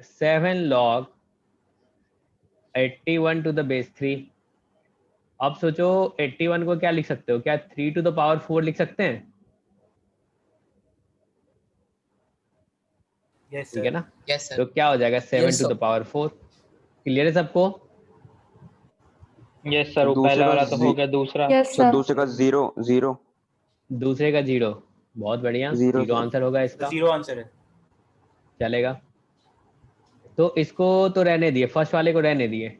7 log 81 to the base 3। अब सोचो 81 को क्या लिख सकते हो, क्या 3 to the power 4 लिख सकते हैं? यस ठीक है सर। ना? Yes sir. तो क्या हो जाएगा 7 Yes, to the power 4। Clear है सबको? यस सर, वो दूसरे पहला का वाला तो हो गया, दूसरा सर दूसरे का जीरो जीरो दूसरे का 0। बहुत बढ़िया, Zero, 0 sir. आंसर होगा तो इसका। 0 आंसर है। चलेगा, तो इसको तो रहने दिए, फर्स्ट वाले को रहने दिए।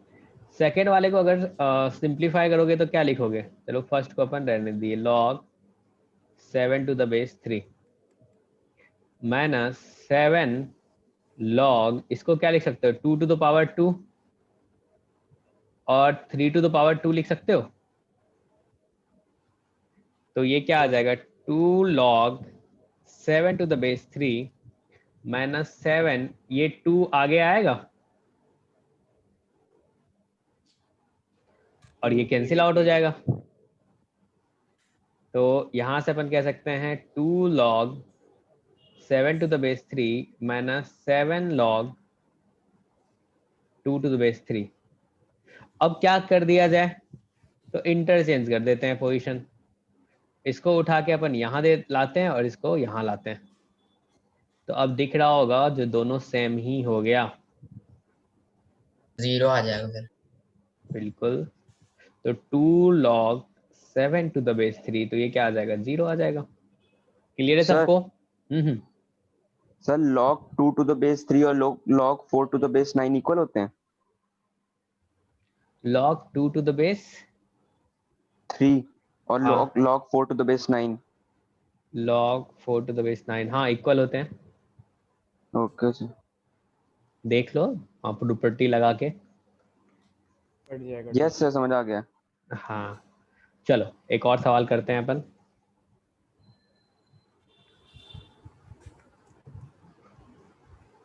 सेकेंड वाले को अगर सिंप्लीफाई करोगे तो क्या लिखोगे? चलो फर्स्ट को अपन रहने दिए, log 7 to the base 3 minus 7 log, इसको क्या लिख सकते हो, 2 to the power 2 और 3 to the power 2 लिख सकते हो। तो ये क्या आ जाएगा, 2 log 7 to the base 3 minus 7, ये 2 आगे आएगा और ये कैंसिल आउट हो जाएगा। तो यहां से अपन कह सकते हैं 2 log 7 to the base 3 minus 7 log 2 to the base 3। अब क्या कर दिया जाए, तो इंटरचेंज कर देते हैं पोजीशन। इसको उठा के अपन यहाँ दे लाते हैं और इसको यहाँ लाते हैं, तो अब दिख रहा होगा जो दोनों सेम ही हो गया। 0 आ जाएगा फिर। बिल्कुल, तो 2 log 7 to the base 3, तो ये क्या आ जाएगा, 0 आ जाएगा। क्लियर है Sir. सबको? Sir log 2 to the base 3 और log 4 to the base 9 equal होते हैं? log 2 to the base 3 और हाँ। log 4 to the base 9। log 4 to the base 9, हाँ इक्वल होते हैं। Okay sir. देख लो आप प्रॉपर्टी लगा के। यस सर, समझ आ गया। हाँ, चलो एक और सवाल करते हैं अपन।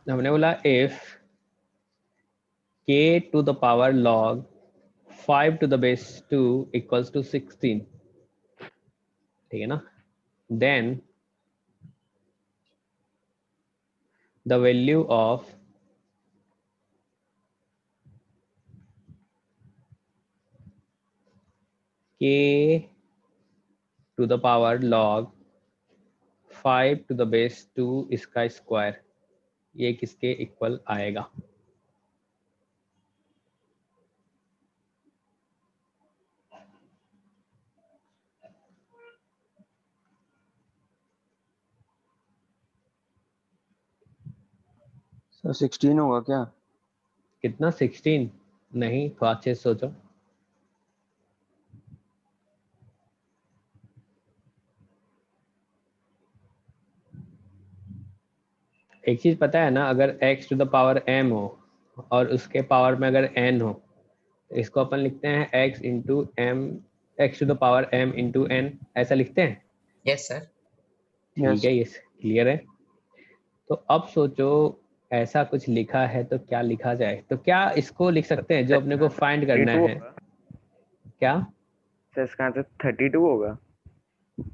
हमने बोला if k to the power log 5 to the base 2 equals to 16, ठीक है ना, then the value of k to the power log 5 to the base 2 इसका स्क्वायर, ये किसके इक्वल आएगा? सर 16 होगा क्या? कितना, 16? नहीं, थोड़ा अच्छे से सोचो। एक चीज पता है ना, अगर x to the power m हो और उसके पावर में अगर n हो, तो इसको अपन लिखते हैं x into m, x to the power m into n, ऐसा लिखते हैं। Yes sir. ठीक है, ये क्लियर है। तो अब सोचो ऐसा कुछ लिखा है तो क्या लिखा जाए, तो क्या इसको लिख सकते हैं जो अपने को फाइंड करना है? क्या सर इसका आंसर 32 होगा?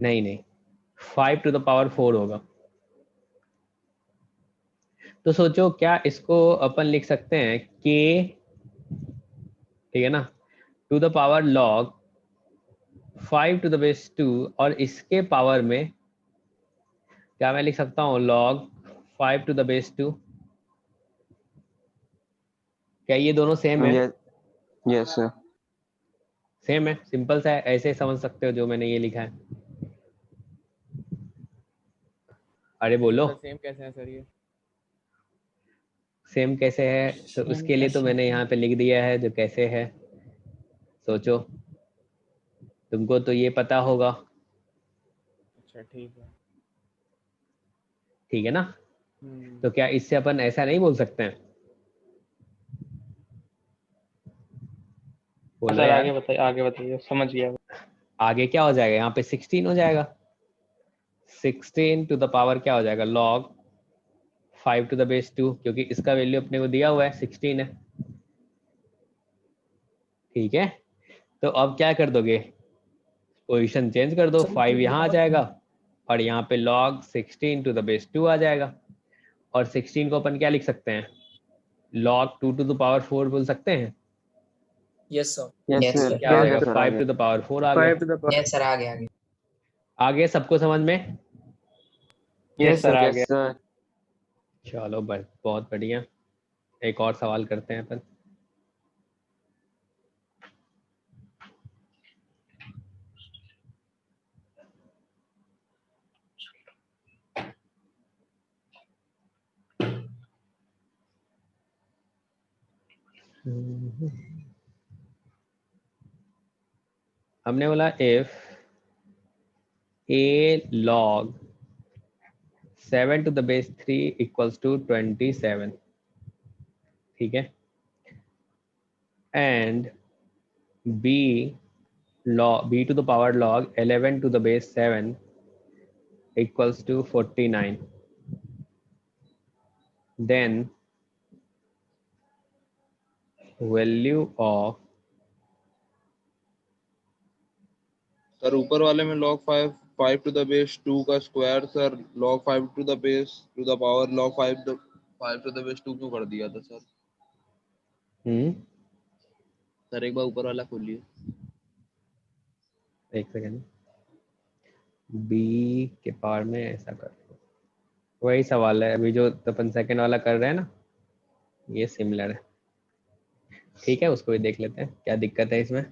नहीं नहीं, 5 टू द पावर 4 होगा। तो सोचो क्या इसको अपन लिख सकते हैं k, ठीक है ना, to the power log 5 to the base 2, और इसके पावर में क्या मैं लिख सकता हूँ log 5 टू द बेस 2। क्या ये दोनों सेम है? Yes sir. सेम है, सिंपल सा है, ऐसे समझ सकते हो जो मैंने ये लिखा है। अरे बोलो सेम कैसे है सर ये? सेम कैसे है, तो उसके लिए तो मैंने यहाँ पे लिख दिया है जो कैसे है। सोचो, तुमको तो ये पता होगा। अच्छा ठीक है। ठीक है ना, तो क्या इससे अपन ऐसा नहीं बोल सकते हैं? बोलो सर यार, आगे बताइए, समझ गया। आगे क्या हो जाएगा, यहाँ पे 16 हो जाएगा। 16 टू द पावर क्या हो जाएगा, log 5 टू द बेस 2, क्योंकि इसका वैल्यू अपने को दिया हुआ है 16 है। ठीक है, तो अब क्या कर दोगे, पोजीशन चेंज कर दो, 5 यहाँ आ जाएगा और यहाँ पे log 16 to the base 2 आ जाएगा। और 16 को अपन क्या लिख सकते हैं, log 2 to the power 4 बोल सकते हैं। Yes sir. Yes Yes, sir sir. क्या आ जाएगा, yes sir 5 to the power 4 आ गया। 5 to the power Yes, sir. आगे आगे. आगे सबको समझ में? यस सर आ यस गया। सर चलो बहुत बढ़िया। एक और सवाल करते हैं अपन। हमने बोला if a log 7 to the base 3 equals to 27, ठीक है, and b b to the power log 11 to the base 7 equals to 49, then value of sir ऊपर वाले में log 5 to the base 2 का square sir log 5 to the base to the power log 5 to the base 2 क्यों कर दिया था sir? Sir एक बार ऊपर वाला खोलिए। एक सेकेंड, b के पावर में ऐसा कर, वही सवाल है अभी जो अपन सेकेंड वाला कर रहे हैं ना, ये सिमिलर है। ठीक है, उसको भी देख लेते हैं क्या दिक्कत है इसमें।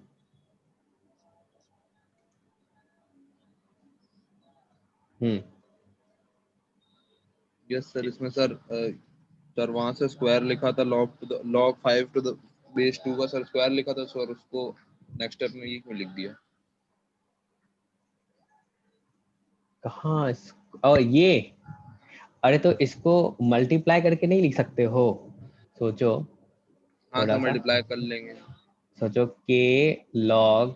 यस सर, इसमें सर सर वहां से स्क्वायर लिखा था log 5 to the base 2 का सर स्क्वायर लिखा था सर, उसको नेक्स्ट स्टेप में ये क्यों लिख दिया? कहाँ और ये, अरे तो इसको मल्टीप्लाई करके नहीं लिख सकते हो? सोचो हाँ थोड़ा सर सा, मल्टीप्लाई कर लेंगे। सोचो k log,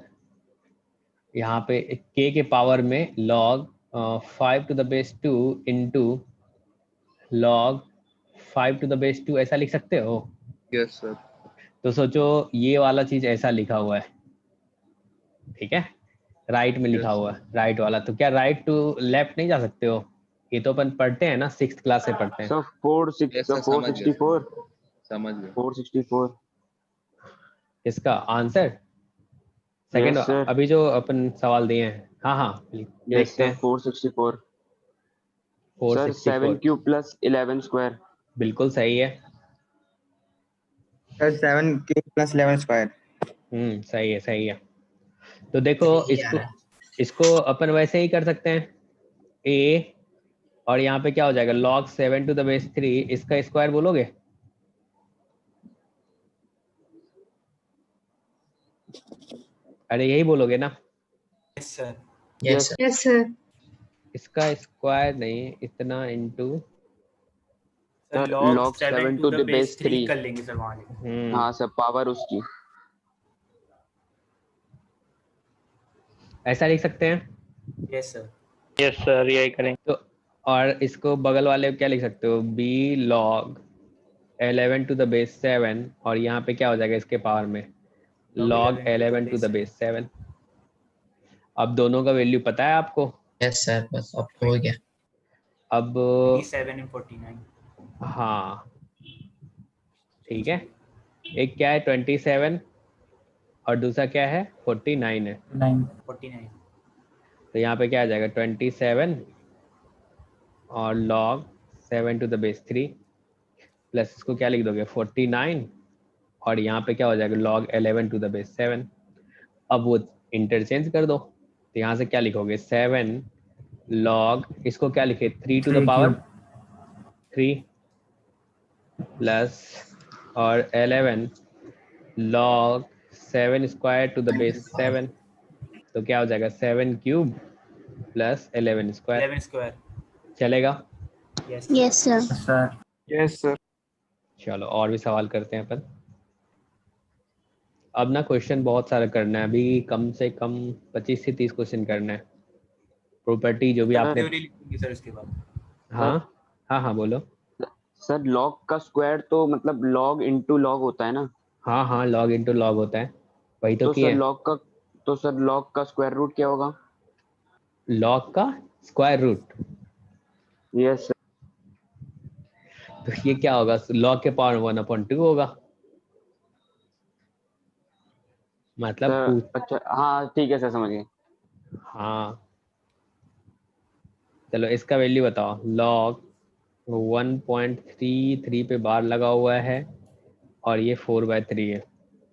यहाँ पे k के पावर में log 5 to the base 2 into log 5 to the base 2 ऐसा लिख सकते हो? Yes sir. तो सोचो ये वाला चीज ऐसा लिखा हुआ है, ठीक है, राइट में लिखा हुआ है, राइट वाला, तो क्या राइट टू लेफ्ट नहीं जा सकते हो? ये तो अपन पढ़ते हैं ना, 6th क्लास से पढ़ते हैं। सर 464 समझ गए। 464 इसका आंसर सेकंड, Yes, sir. अभी जो अपन सवाल दिए हैं, हाँ हाँ यस देखते सर हैं। 464 सर 7 464 क्यूब प्लस 11 स्क्वायर। बिल्कुल सही है। Sir 7 cube plus 11 square. सही है, सही है। तो देखो इसको अपन वैसे ही कर सकते हैं, a और यहाँ पे क्या हो जाएगा, log 7 to the base 3, इसका स्क्वायर बोलोगे? अरे यही बोलोगे ना? Yes sir. Yes, sir. Yes sir. इसका स्क्वायर नहीं, इतना into sir log 7 to the base 3 कर लेंगे सर वहां लेके। हाँ सर पावर उसकी। ऐसा लिख सकते हैं। Yes sir. यस सर यही करेंगे। तो और इसको बगल वाले क्या लिख सकते हो, b log 11 to the base 7, और यहाँ पे क्या हो जाएगा इसके पावर में log 11 to the base 7। अब दोनों का वैल्यू पता है आपको? Yes, sir. बस अब हो गया. अब 27 and 49। हाँ ठीक है, एक क्या है 27 और दूसरा क्या है 49 है। 49। तो यहाँ पे क्या आ जाएगा 27 और log 7 to the base 3 plus इसको क्या लिख दोगे 49 और यहाँ पे क्या हो जाएगा log 11 to the base 7। अब वो इंटरचेंज कर दो, तो यहाँ से क्या लिखोगे 7 log, इसको क्या लिखे 3 to the power 3 प्लस और 11 log 7 square to the base 7, तो क्या हो जाएगा 7 क्यूब प्लस 11 स्क्वायर। चलेगा? Yes sir. Yes sir. चलो और भी सवाल करते हैं अपन। अब ना क्वेश्चन बहुत सारा करना है, अभी कम से कम 25 से 30 क्वेश्चन करना है। प्रॉपर्टी जो भी आपने सर इसके बाद। हाँ बोलो सर log का स्क्वायर तो मतलब log इंटू log होता है ना? हाँ लॉग इंटू लॉग होता है, वही तो किया है। सर log का स्क्वायर रूट क्या होगा? लॉग का स्क्वायर रूट। Yes sir. तो ये क्या होगा, log के पावर 1/2 होगा, मतलब सर अच्छा हाँ ठीक है सर, समझ गए। हाँ चलो इसका वैल्यू बताओ। log 1.33 पे बार लगा हुआ है और ये 4/3 है,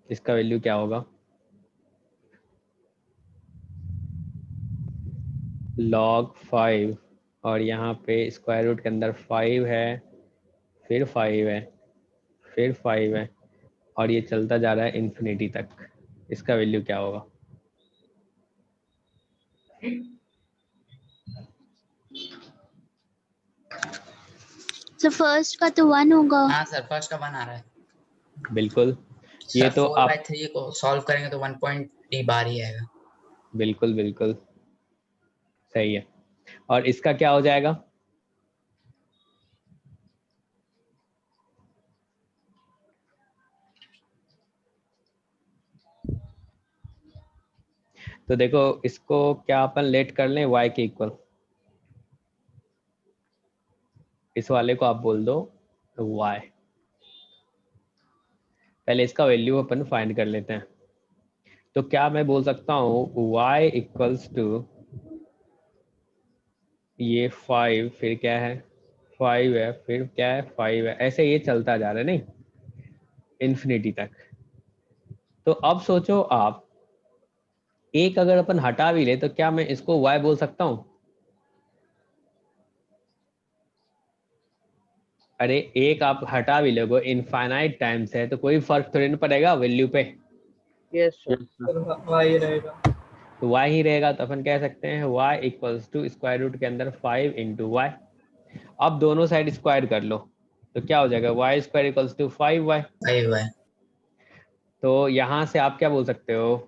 इसका वैल्यू क्या होगा? log 5 और यहाँ पे स्क्वायर रूट के अंदर 5 है, फिर 5 है, फिर 5 है, और ये चलता जा रहा है इन्फिनिटी तक, इसका वैल्यू क्या होगा? सर फर्स्ट का तो 1 होगा। हाँ सर, फर्स्ट का 1 आ रहा है। बिल्कुल, ये सर तो 4/3 को सॉल्व करेंगे तो 1.3 बार ही आएगा। बिल्कुल बिल्कुल सही है। और इसका क्या हो जाएगा? तो देखो इसको क्या अपन लेट कर लें y के इक्वल, इस वाले को आप बोल दो y। पहले इसका वैल्यू अपन फाइंड कर लेते हैं। तो क्या मैं बोल सकता हूँ y इक्वल्स टू ये 5, फिर क्या है 5 है, फिर क्या है 5 है, ऐसे ये चलता जा रहा है नहीं इन्फिनिटी तक। तो अब सोचो आप, एक अगर अपन हटा भी ले तो क्या मैं इसको y बोल सकता हूँ? अरे एक आप हटा भी लोगे, इनफाइनाइट टाइम्स है तो कोई फर्क थोड़ी ना पड़ेगा वैल्यू पे, यस सर, वाई रहेगा। तो y ही रहेगा। तो अपन कह सकते हैं y equals to square root के अंदर 5 इंटू वाई। अब दोनों साइड स्क्वायर कर लो तो क्या हो जाएगा, y square equals to 5y। 5y। तो यहाँ से आप क्या बोल सकते हो,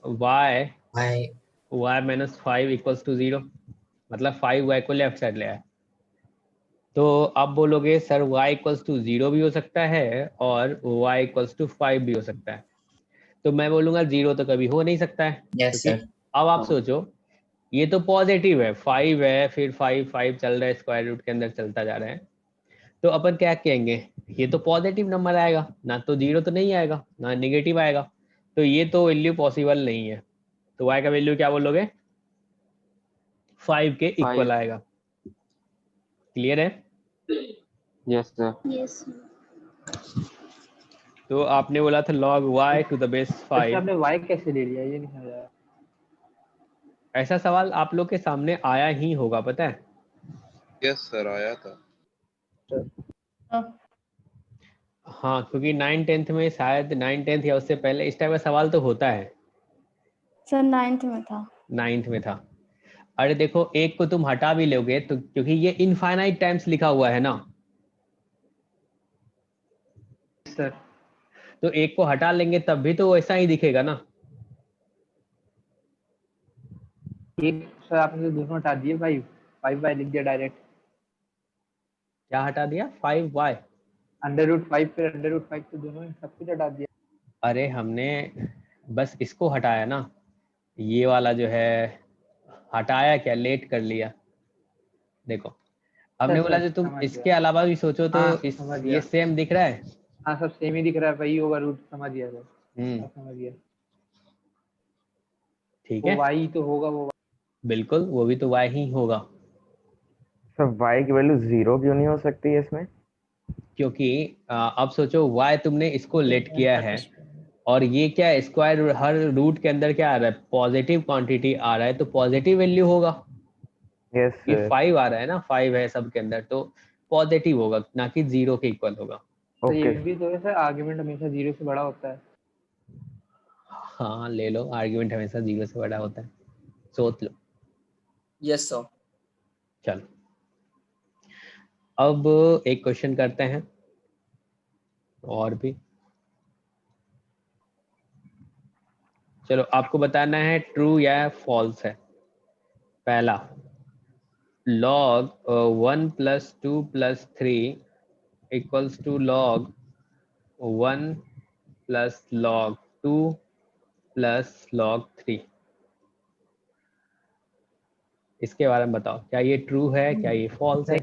y माइनस 5 इक्वल्स टू 0, मतलब 5y को लेफ्ट साइड ले आए। तो अब बोलोगे सर y इक्वल्स टू 0 भी हो सकता है और y इक्वल्स टू 5 भी हो सकता है। तो मैं बोलूंगा 0 तो कभी हो नहीं सकता है, यस क्योंकि सर। अब आप सोचो ये तो पॉजिटिव है, 5 है, फिर 5 चल रहा है, स्क्वायर रूट के अंदर चलता जा रहा है, तो अपन क्या कहेंगे, ये तो पॉजिटिव नंबर आएगा ना, तो 0 तो नहीं आएगा ना नेगेटिव आएगा, तो ये तो वैल्यू पॉसिबल नहीं है। तो y का वैल्यू क्या बोलोगे, 5 के इक्वल आएगा। क्लियर है? Yes sir. यस। तो आपने बोला था log y to the base अच्छा 5। आपने वाई कैसे ले लिया, ये नहीं समझा। ऐसा सवाल आप लोग के सामने आया ही होगा, पता है? यस सर, आया था। हाँ, क्योंकि 9th-10th में शायद 9th-10th या उससे पहले इस टाइप का सवाल तो होता है। सर 9th में था। 9th में था। अरे देखो एक को तुम हटा भी लोगे तो, क्योंकि ये इनफाइनाइट टाइम्स लिखा हुआ है ना, सर तो एक को हटा लेंगे तब भी तो वैसा ही दिखेगा ना। एक सर आपने तो दोनों हटा दिए, 5 लिख दिया डायरेक्ट। क्या हटा दिया, 5y? √5 फिर √5 तो दोनों सब कुछ हटा दिया। अरे हमने बस इसको हटाया ना, ये वाला जो है हटाया, क्या लेट कर लिया। देखो हमने बोला जो तुम समझ इसके गया। अलावा भी सोचो तो हाँ, इस समझ ये गया। सेम दिख रहा है। हाँ सब सेम ही दिख रहा है, वही होगा रूट, समझ गया सर। हम्म, अब समझ गया, ठीक वो है, वाई तो होगा वो। बिल्कुल वो भी तो y ही होगा, सर y की वैल्यू 0 क्यों नहीं हो सकती है इसमें? क्योंकि अब सोचो y तुमने इसको लेट किया है और ये क्या है, स्क्वायर हर रूट के अंदर क्या आ रहा है, पॉजिटिव क्वांटिटी आ रहा है, तो पॉजिटिव वैल्यू होगा। यस ये सर। 5 आ रहा है ना, 5 है सब के अंदर, तो पॉजिटिव होगा ना कि 0 के इक्वल होगा। तो ये ओके। भी तो है सर, आर्गुमेंट हमेशा 0 से बड़ा होता है। हाँ ले लो, आर्ग्यूमेंट हमेशा 0 से बड़ा होता है, सोच लो। Yes sir. चलो अब एक क्वेश्चन करते हैं और भी। चलो आपको बताना है ट्रू या फॉल्स है। पहला, log 1 + 2 + 3 equals to log 1 + log 2 + log 3। इसके बारे में बताओ, क्या ये ट्रू है, क्या ये फॉल्स है?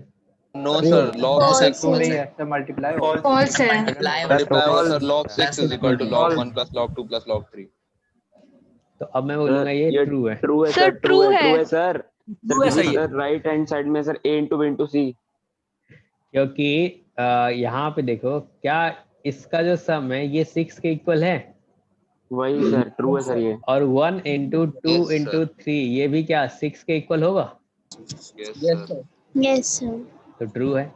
No sir, log False 6 true है। नहीं है सर, मल्टीप्लाई हो False. False है। मल्टीप्लाई मल्टीप्लाई होगा sir, log 6 Plus is equal to log False. 1 plus log 2 plus log 3. तो अब मैं बोलूंगा ये ट्रू है। ट्रू है Sir, सर, ट्रू true है, ट्रू है। है सर। True है, सही है। सर राइट हैंड साइड में sir a into b into c। क्योंकि यहाँ पे देखो, क्या इसका जो सम है ये 6 के इक्वल है, वही सर, ट्रू है सर ये। और 1 into 2 Yes, into 3 ये भी क्या 6 के इक्वल होगा? Yes yes sir. Sir, Yes sir. तो ट्रू है।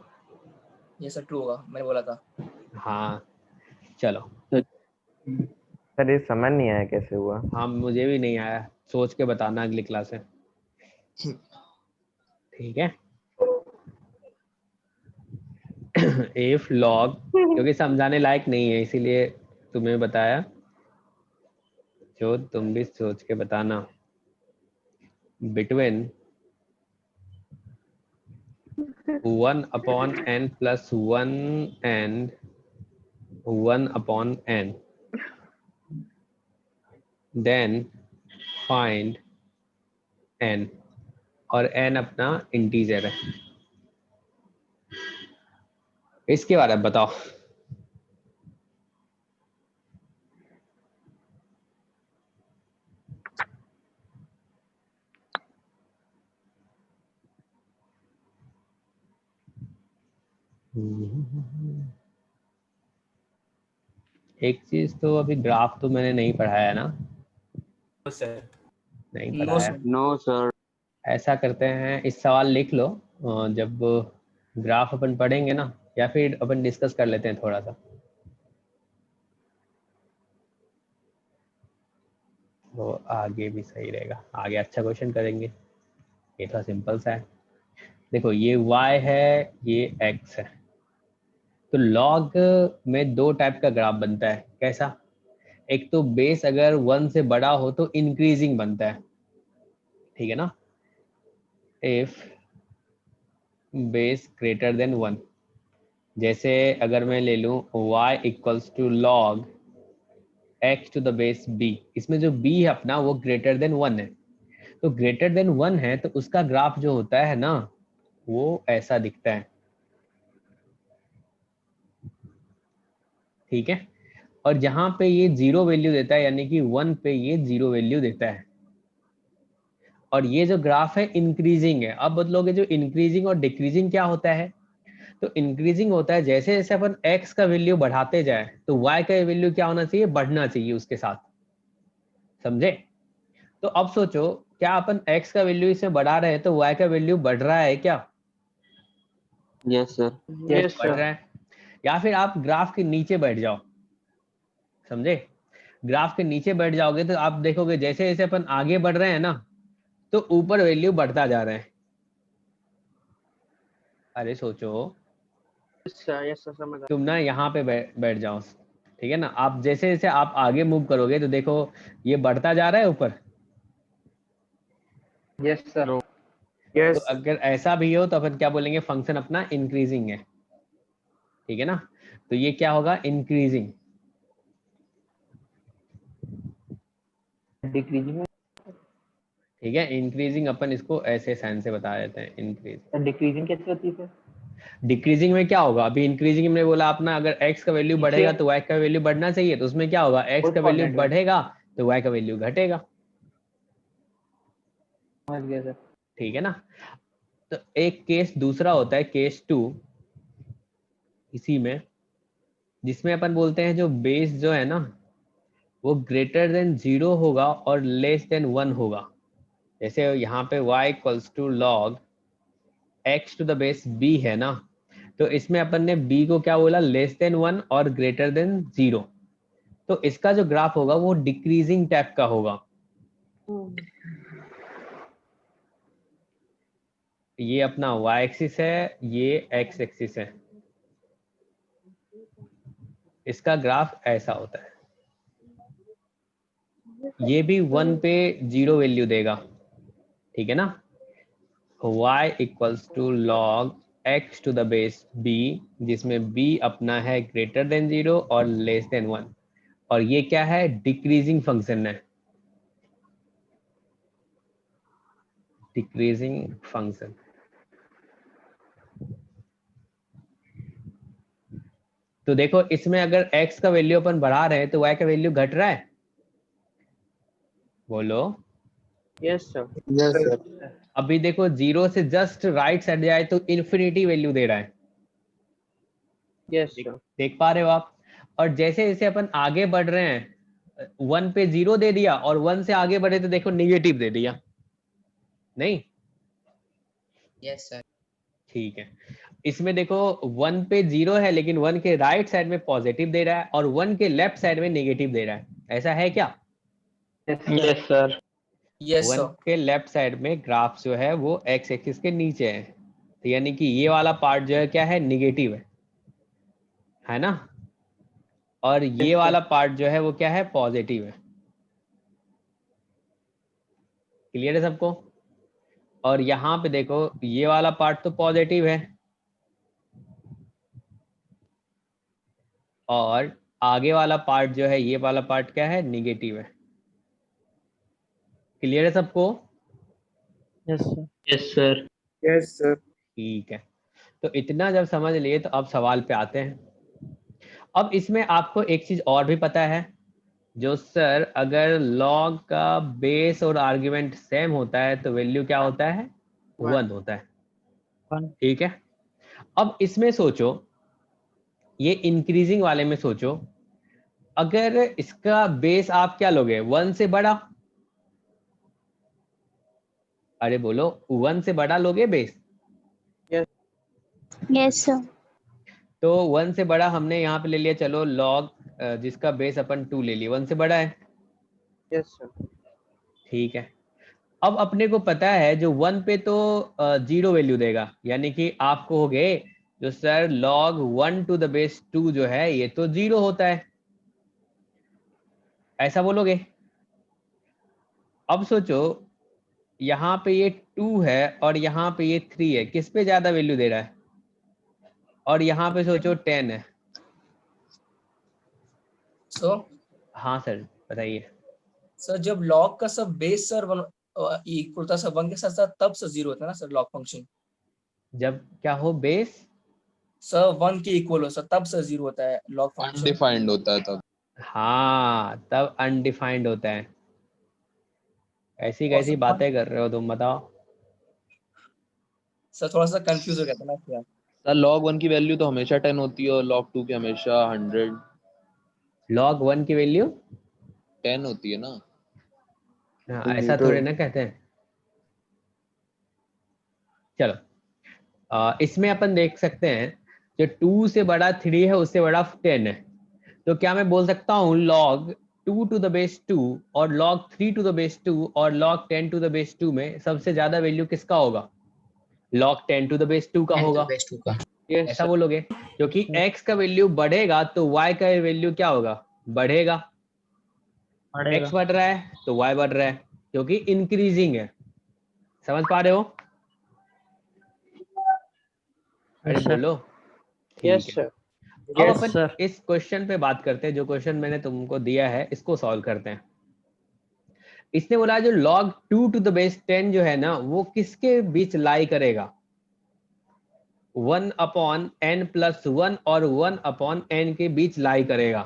ये सर ट्रू होगा, मैंने बोला था। हाँ चलो, सर ये समझ नहीं आया कैसे हुआ। हाँ मुझे भी नहीं आया, सोच के बताना अगली क्लास में, ठीक है। इफ लॉग, क्योंकि समझाने लायक नहीं है इसीलिए तुम्हें बताया, जो तुम भी सोच के बताना। Between 1/n plus 1 and 1/n, then find n, और n अपना इंटीजर है। इसके बारे में बताओ। एक चीज तो अभी ग्राफ तो मैंने नहीं पढ़ाया ना, सर नहीं नो पढ़ाया। Sir, no sir. ऐसा करते हैं, इस सवाल लिख लो, जब ग्राफ अपन पढ़ेंगे ना, या फिर अपन डिस्कस कर लेते हैं थोड़ा सा। वो आगे भी सही रहेगा, आगे अच्छा क्वेश्चन करेंगे। ये थोड़ा सिंपल सा है। देखो ये y है, ये x है, तो लॉग में दो टाइप का ग्राफ बनता है। कैसा? एक तो बेस अगर 1 से बड़ा हो तो इंक्रीजिंग बनता है, ठीक है ना। इफ बेस ग्रेटर देन 1, जैसे अगर मैं ले लूं y equals to log x to the base b, इसमें जो b है अपना वो ग्रेटर देन 1 है, तो ग्रेटर देन 1 है तो उसका ग्राफ जो होता है ना वो ऐसा दिखता है, ठीक है। और जहां पे ये 0 वैल्यू देता है, यानी कि 1 पे ये 0 वैल्यू देता है, और ये जो ग्राफ है इंक्रीजिंग है। अब बदलोगे, जो इंक्रीजिंग और डिक्रीजिंग क्या होता है? तो इंक्रीजिंग होता है जैसे जैसे अपन x का वैल्यू बढ़ाते जाए तो y का वैल्यू क्या होना चाहिए? बढ़ना चाहिए उसके साथ, समझे। तो अब सोचो, क्या अपन x का वैल्यू इसमें बढ़ा रहे हैं तो y का वैल्यू बढ़ रहा है क्या? Yes sir. यस बढ़ रहा है। या फिर आप ग्राफ के नीचे बैठ जाओ, समझे। ग्राफ के नीचे बैठ जाओगे तो आप देखोगे जैसे जैसे अपन आगे बढ़ रहे हैं ना तो ऊपर वैल्यू बढ़ता जा रहा है। अरे सोचो, तुम ना यहाँ पे बैठ जाओ, ठीक है ना। आप जैसे जैसे आप आगे मूव करोगे तो देखो ये बढ़ता जा रहा है ऊपर। Yes sir. तो अगर ऐसा भी हो तो अपन क्या बोलेंगे? फंक्शन अपना इंक्रीजिंग है, ठीक है ना। तो ये क्या होगा? इंक्रीजिंग। डिक्रीजिंग में, ठीक है, इंक्रीजिंग अपन इसको ऐसे साइन से बता देते हैं, इंक्रीज। डिक्रीजिंग कैसे होती है सर? डिक्रीजिंग में क्या होगा? अभी इंक्रीजिंग में बोला अपना, अगर x का वैल्यू बढ़ेगा तो y का वैल्यू बढ़ना चाहिए, तो उसमें क्या होगा? x का वैल्यू बढ़ेगा तो y का वैल्यू घटेगा, समझ गया सर। ठीक है ना। तो एक केस दूसरा होता है, केस 2, इसी में, जिसमें अपन बोलते हैं जो बेस जो है ना वो ग्रेटर देन 0 होगा और लेस देन 1 होगा। जैसे यहाँ पे y equals to log x to the base b है ना, तो इसमें अपन ने b को क्या बोला? लेस देन 1 और ग्रेटर देन 0। तो इसका जो ग्राफ होगा वो डिक्रीजिंग टाइप का होगा। ये अपना y एक्सिस है, ये x एक्सिस है, इसका ग्राफ ऐसा होता है। ये भी 1 पे 0 वैल्यू देगा, ठीक है ना। y equals to log x to the base b, जिसमें b अपना है ग्रेटर देन 0 और लेस देन 1, और ये क्या है? डिक्रीजिंग फंक्शन है। Decreasing function. तो देखो इसमें अगर x का वैल्यू अपन बढ़ा रहे हैं तो y का वैल्यू घट रहा है, बोलो। Yes sir. Yes sir. अभी देखो 0 से जस्ट राइट साइड जाए तो इन्फिनिटी वैल्यू दे रहा है, यस सर। देख पा रहे हो आप। और जैसे जैसे अपन आगे बढ़ रहे हैं, 1 पे 0 दे दिया और 1 से आगे बढ़े तो देखो निगेटिव दे दिया, नहीं? Yes sir. ठीक है, इसमें देखो 1 पे 0 है लेकिन 1 के राइट साइड में पॉजिटिव दे रहा है और 1 के लेफ्ट साइड में नेगेटिव दे रहा है, ऐसा है क्या? Yes sir. Yes 1 sir. के लेफ्ट साइड में ग्राफ जो है वो एक्स एक्सिस के नीचे है, तो यानी कि ये वाला पार्ट जो है क्या है, निगेटिव है ना? और ये वाला पार्ट जो है वो क्या है, पॉजिटिव है। क्लियर है सबको? और यहाँ पे देखो ये वाला पार्ट तो पॉजिटिव है और आगे वाला पार्ट जो है, ये वाला पार्ट क्या है, निगेटिव है। क्लियर है सबको? Yes sir. Yes sir. Yes sir. ठीक है, तो इतना जब समझ लिए तो अब सवाल पे आते हैं। अब इसमें आपको एक चीज और भी पता है, जो सर अगर लॉग का बेस और आर्गुमेंट सेम होता है तो वैल्यू क्या होता है, 1 होता है। ठीक है, अब इसमें सोचो, ये इंक्रीजिंग वाले में सोचो, अगर इसका बेस आप क्या लोगे, 1 से बड़ा? अरे बोलो, 1 से बड़ा लोगे बेस? Yes sir. तो 1 से बड़ा हमने यहाँ पे ले लिया, चलो लॉग जिसका बेस अपन 2 ले लिया, 1 से बड़ा है। Yes sir. ठीक है, अब अपने को पता है जो 1 पे तो 0 वैल्यू देगा, यानी कि आप कहोगे जो sir log 1 to the base 2 जो है ये तो 0 होता है, ऐसा बोलोगे। अब सोचो यहाँ पे ये 2 है और यहाँ पे ये 3 है, किस पे ज्यादा वैल्यू दे रहा है? और यहाँ पे सोचो 10 है। सो हाँ सर बताइए। सर जब लॉग का सब बेस सर इक्वल था सब 1 के साथ साथ, तब सर 0 होता है ना सर लॉग फंक्शन? जब क्या हो, बेस सर 1 के इक्वल हो सर, तब सर 0 होता है लॉग फंक्शन। अनडिफाइंड होता है तब। हाँ, तब अनडिफाइंड होता है। ऐसी कैसी बातें कर रहे हो तुम, बताओ। सर थोड़ा सा कंफ्यूज हो गया था ना क्या? सर log 1 की वैल्यू तो हमेशा 10 होती है और log 2 की हमेशा 100। log 1 की वैल्यू 10 होती है ना? हाँ, ऐसा थोड़े ना कहते हैं। चलो इसमें अपन देख सकते हैं जो 2 से बड़ा 3 है उससे बड़ा 10 है, तो क्या मैं बोल सकता हूँ log 2 to the base 2 और log 3 to the base 2 और log 10 to the base 2 में सबसे ज्यादा वैल्यू किसका होगा? log 10 to the base 2 का होगा, ऐसा बोलोगे। क्योंकि x का वैल्यू बढ़ेगा तो y का वैल्यू क्या होगा, बढ़ेगा। x बढ़ रहा है तो y बढ़ रहा है, क्योंकि इंक्रीजिंग है। समझ पा रहे हो? अरे बोलो। यस ठीक है, सर। अब अपन इस क्वेश्चन पे बात करते हैं, जो क्वेश्चन मैंने तुमको दिया है इसको सॉल्व करते हैं। इसने बोला जो log 2 to the base 10 जो है ना वो किसके बीच लाई करेगा, 1 upon n plus 1 और 1 upon n के बीच लाई करेगा।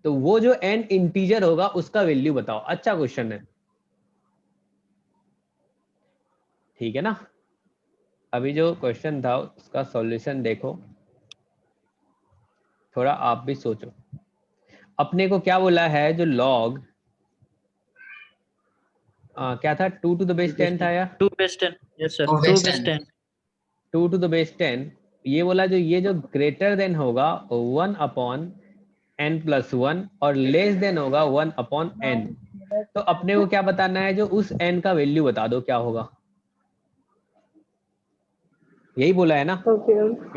तो वो जो n इंटीजर होगा उसका वैल्यू बताओ। अच्छा क्वेश्चन है, ठीक है ना? अभी जो क्वेश्चन था उसका सॉल्यूशन देखो, थोड़ा आप भी सोचो। अपने को क्या बोला है, जो log क्या था, 2 to the base 10 था या 2 base 10? Yes sir, 2 base 10। 2 to the base 10, ये बोला जो ये जो ग्रेटर देन होगा 1 अपॉन n प्लस 1 और लेस देन होगा 1 अपॉन n। तो अपने को क्या बताना है, जो उस n का वैल्यू बता दो क्या होगा, यही बोला है ना?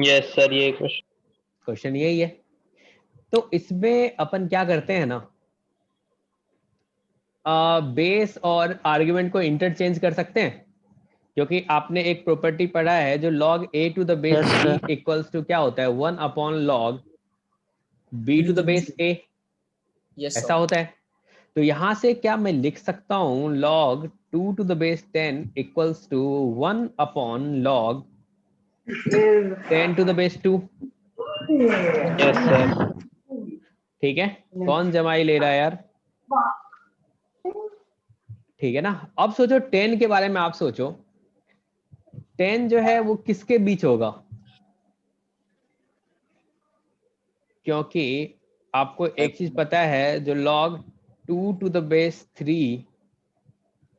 यस सर, ये क्वेश्चन यही है। तो इसमें अपन क्या करते हैं ना, बेस और आर्गुमेंट को इंटरचेंज कर सकते हैं, क्योंकि आपने एक प्रॉपर्टी पढ़ा है जो log a to the base b equals to क्या होता है, 1 upon log b to the base a, ऐसा होता है। तो यहां से क्या मैं लिख सकता हूं, log 2 to the base 10 equals to 1 upon log 10 to the base 2. Yes, sir. ठीक है, कौन जमाई ले रहा है यार? ठीक है ना। अब सोचो 10 के बारे में, आप सोचो 10 जो है वो किसके बीच होगा? क्योंकि आपको एक चीज पता है, जो log 2 to the base 3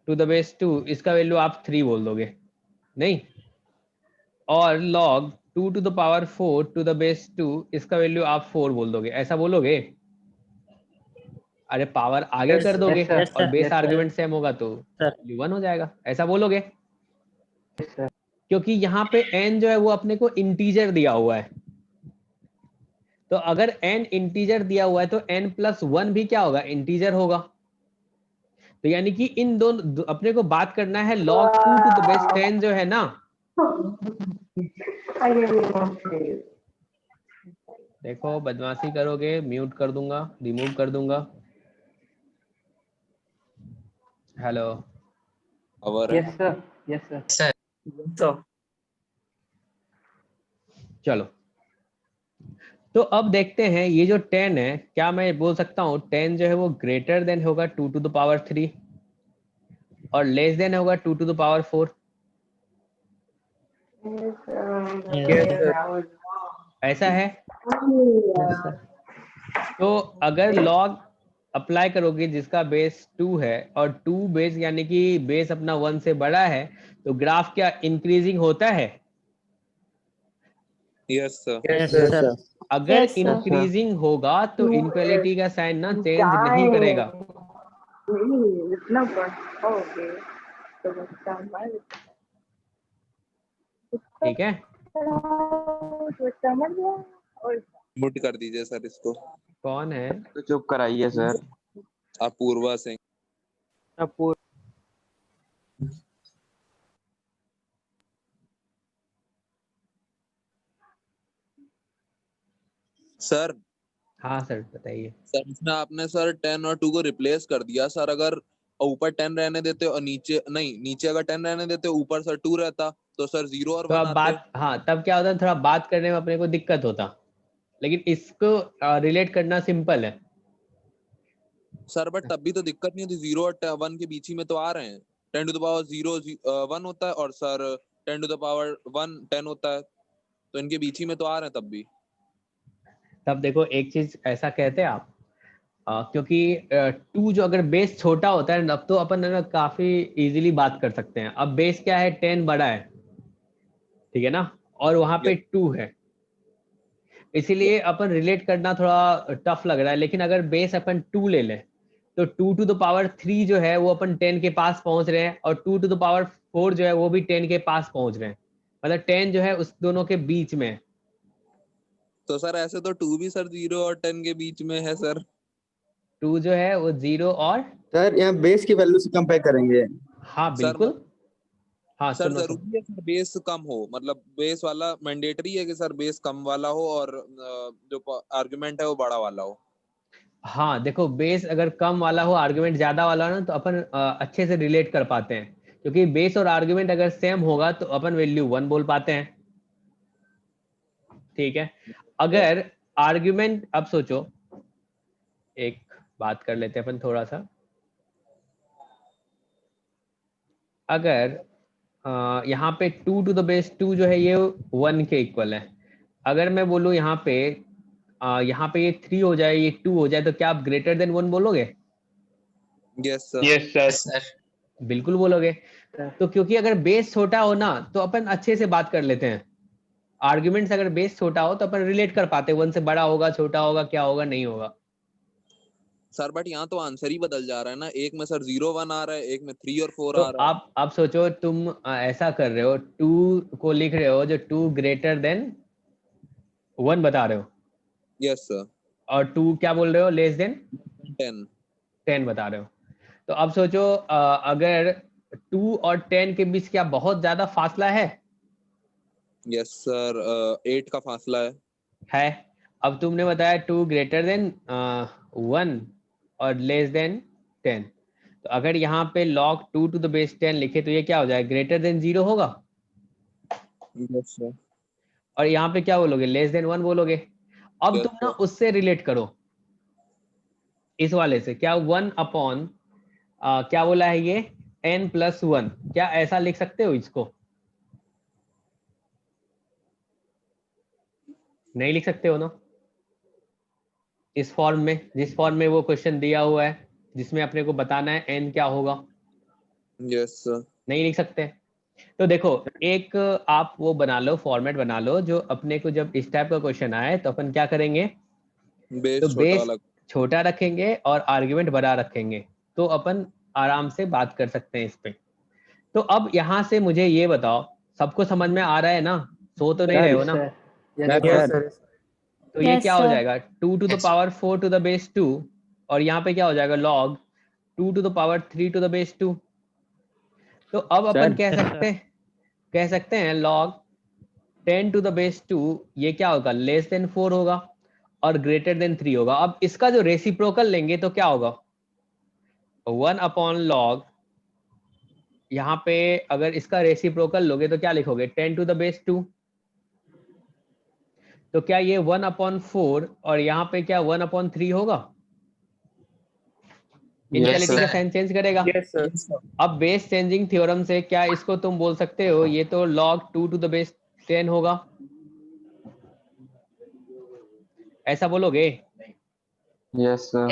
to the base 2, इसका वैल्यू आप 3 बोल दोगे नहीं, और log 2 to the power 4 to the base 2, इसका वैल्यू आप 4 बोल दोगे, ऐसा बोलोगे? अरे पावर आगे कर दोगे और बेस आर्गुमेंट सेम होगा तो वैल्यू 1 हो जाएगा, ऐसा बोलोगे? क्योंकि यहाँ पे n जो है वो अपने को इंटीजर दिया हुआ है, तो अगर n इंटीजर दिया हुआ है तो n+1 भी क्या होगा? इंटीजर होगा। तो यानी कि इन दोनों अपने को बात करना है log 2 to the base 10 जो है ना, देखो बदमाशी करोगे म्यूट कर दूंगा, रिमूव कर दूंगा। Hello, yes sir, yes sir. तो चलो तो अब देखते हैं ये जो 10 है, क्या मैं बोल सकता हूँ 10 जो है वो ग्रेटर देन होगा 2 to the power 3 और लेस देन होगा 2 to the power 4? ऐसा है। तो अगर log अप्लाई करोगे जिसका बेस 2 है और 2 बेस यानी कि बेस अपना 1 से बड़ा है, तो ग्राफ क्या इंक्रीजिंग होता है? Yes sir. Yes, sir. अगर इंक्रीजिंग होगा तो इनक्वालिटी का साइन ना चेंज नहीं करेगा। ठीक है, म्यूट कर दीजिए सर इसको। कौन है? तो चुप कराइए सर। अपूर्वा सिंह। सर। हाँ सर बताइए। सर इसमें आपने सर 10 और 2 को रिप्लेस कर दिया सर। अगर ऊपर 10 रहने देते और नीचे नहीं, नीचे अगर 10 रहने देते ऊपर सर 2 रहता तो सर 0 और 1 तो अब आते। बात, हाँ तब क्या होता, थोड़ा बात करने में अपने को दिक्कत होता, लेकिन इसको रिलेट करना सिंपल है सर। बट तब भी तो दिक्कत नहीं होती, 0 और 1 के बीच ही में तो आ रहे हैं। 10 to the power 0 1 होता है और सर 10 to the power 1 10 होता है, तो इनके बीच ही में तो आ रहे हैं तब भी। तब देखो एक चीज ऐसा कहते हैं आप, क्योंकि 2 जो अगर बेस छोटा होता है तब तो अपन है ना काफी इजीली बात कर सकते हैं। अब बेस क्या है, 10 बड़ा है, ठीक है ना, और वहां पे 2 है, इसीलिए अपन रिलेट करना थोड़ा टफ लग रहा है। लेकिन अगर बेस अपन 2 ले लें तो 2 to the power 3 जो है वो अपन 10 के पास पहुंच रहे हैं, और 2 to the power 4 जो है वो भी 10 के पास पहुंच रहे हैं, मतलब 10 जो है उस दोनों के बीच में। तो सर ऐसे तो 2 भी सर 0 और 10 के बीच में है सर। 2 जो है वो 0 और सर यहाँ बेस की वैल्यू से कंपेयर करेंगे। हाँ बिल्कुल। हाँ सर सुनो जरूरी है सर बेस कम हो, मतलब बेस वाला मैंडेटरी है कि सर बेस कम वाला हो और जो आर्गुमेंट है वो बड़ा वाला हो। हाँ देखो, बेस अगर कम वाला हो आर्गुमेंट ज्यादा वाला हो ना तो अपन अच्छे से रिलेट कर पाते हैं, क्योंकि बेस और आर्गुमेंट अगर सेम होगा तो अपन वैल्यू 1 बोल पाते हैं। ठीक है, अगर आर्गुमेंट, अब सोचो एक बात कर लेते हैं अपन थोड़ा सा, अगर यहाँ पे 2 to the base 2 जो है ये 1 के इक्वल है, अगर मैं बोलूँ यहाँ पे ये 3 हो जाए, ये 2 हो जाए, तो क्या आप ग्रेटर देन 1 बोलोगे? Yes sir. Yes sir. बिल्कुल बोलोगे। तो क्योंकि अगर बेस छोटा हो ना तो अपन अच्छे से बात कर लेते हैं, आर्ग्यूमेंट्स अगर बेस छोटा हो तो अपन रिलेट कर पाते हैं, 1 से बड़ा होगा, छोटा होगा, क्या होगा, नहीं होगा। सर बट यहाँ तो आंसर ही बदल जा रहा है ना, एक में सर 0 1 आ रहा है, एक में 3 और 4 तो आ रहा है। आप सोचो, तुम ऐसा कर रहे हो, 2 को लिख रहे हो जो 2 ग्रेटर देन 1 बता रहे हो। Yes sir. और 2 क्या बोल रहे हो, लेस देन 10 बता रहे हो। तो अब सोचो अगर 2 और 10 के बीच क्या बहुत ज्यादा फासला है? यस सर 8 का फासला है। अब तुमने बताया 2 ग्रेटर देन 1 और लेस देन 10, तो अगर यहाँ पे log 2 to the base 10 लिखे तो ये क्या हो जाएगा, ग्रेटर देन 0 होगा। Yes sir. और यहाँ पे क्या बोलोगे, लेस देन 1 बोलोगे। अब Yes, तुम ना उससे रिलेट करो, इस वाले से। क्या 1 अपॉन क्या बोला है ये, n+1, क्या ऐसा लिख सकते हो इसको? नहीं लिख सकते हो ना, इस फॉर्म में, जिस फॉर्म में वो क्वेश्चन दिया हुआ है, जिसमें अपने को बताना है n क्या होगा। Yes sir. नहीं लिख सकते। तो देखो, एक आप वो बना लो, फॉर्मेट बना लो, जो अपने को जब इस टाइप का क्वेश्चन आए तो अपन क्या करेंगे, बेस तो छोटा बेस वाला। छोटा रखेंगे और आर्ग्यूमेंट बड़ा रखेंगे, तो अपन आराम से बात कर सकते हैं इस पे। तो अब यहाँ से मुझे ये बताओ, सबको समझ में आ रहा है ना, सो तो नहीं रहे हो ना? तो ये क्या हो जाएगा, 2 to the power 4 to the base 2, और यहाँ पे क्या हो जाएगा, log 2 to the power 3 to the base 2। तो अब अपन कह सकते हैं log 10 to the base 2 ये क्या होगा, लेस देन 4 होगा और ग्रेटर देन 3 होगा। अब इसका जो रेसिप्रोकल लेंगे तो क्या होगा, 1 अपॉन log, यहाँ पे अगर इसका रेसिप्रोकल लोगे तो क्या लिखोगे, 10 to the base 2। तो क्या ये 1 अपॉन 4 और यहाँ पे क्या 1 अपॉन 3 होगा? इनक्वालिटी का साइन चेंज करेगा। अब बेस चेंजिंग थ्योरम से क्या इसको तुम बोल सकते हो, ये तो log 2 to the base 10 होगा, ऐसा बोलोगे? Yes sir.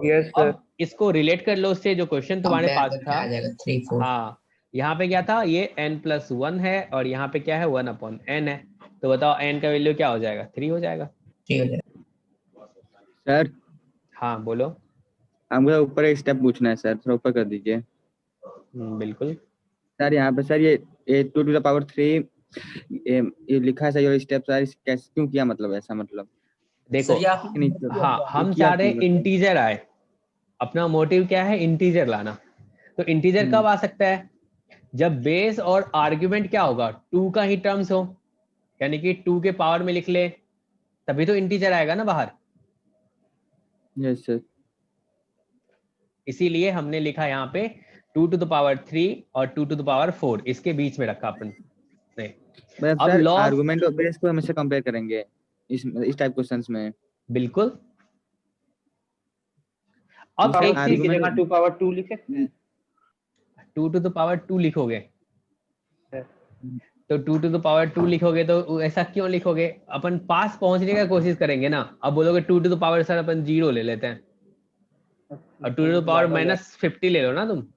Yes sir. अब इसको रिलेट कर लो उससे जो क्वेश्चन तुम्हारे पास था। आ जाएगा 3 4। हाँ, यहाँ पे क्या था, ये n+1 है और यहाँ पे क्या है, 1 अपॉन n है। तो बताओ n का वैल्यू क्या हो जाएगा, 3 हो जाएगा। सर हाँ बोलो। हमको ऊपर एक स्टेप पूछना है सर, थोड़ा ऊपर कर दीजिए। बिल्कुल सर यहाँ पे सर ये 2 to the power 3 ये लिखा है सर, ये स्टेप सर कैसे क्यों किया, मतलब ऐसा मतलब देखो, हाँ हम चाह रहे इंटीजर आए, अपना मोटिव क्या है, इंटीजर लाना। तो इंटीजर कब आ सकता है, जब बेस और आर्ग्यूमेंट क्या होगा, 2 का ही टर्म्स हो, यानी कि 2 के पावर में लिख ले, तभी तो इंटीजर आएगा ना बाहर। Yes sir. इसीलिए हमने लिखा यहाँ पे 2 to the power 3 और 2 to the power 4, इसके बीच में रखा अपन ने। अब सर आर्गुमेंट और बेस को हमेशा कंपेयर करेंगे इस टाइप क्वेश्चंस में। बिल्कुल। अब एक चीज, 2 की जगह 2 power 2 लिख सकते हैं। 2 to the power 2 लिखोगे तो 2 to the power 2 लिखोगे तो ऐसा क्यों लिखोगे, अपन पास पहुंचने का कोशिश करेंगे ना। अब बोलोगे 2 to the power सर अपन 0 ले लेते हैं, और 2 to the power -50 ले लो ना तुम।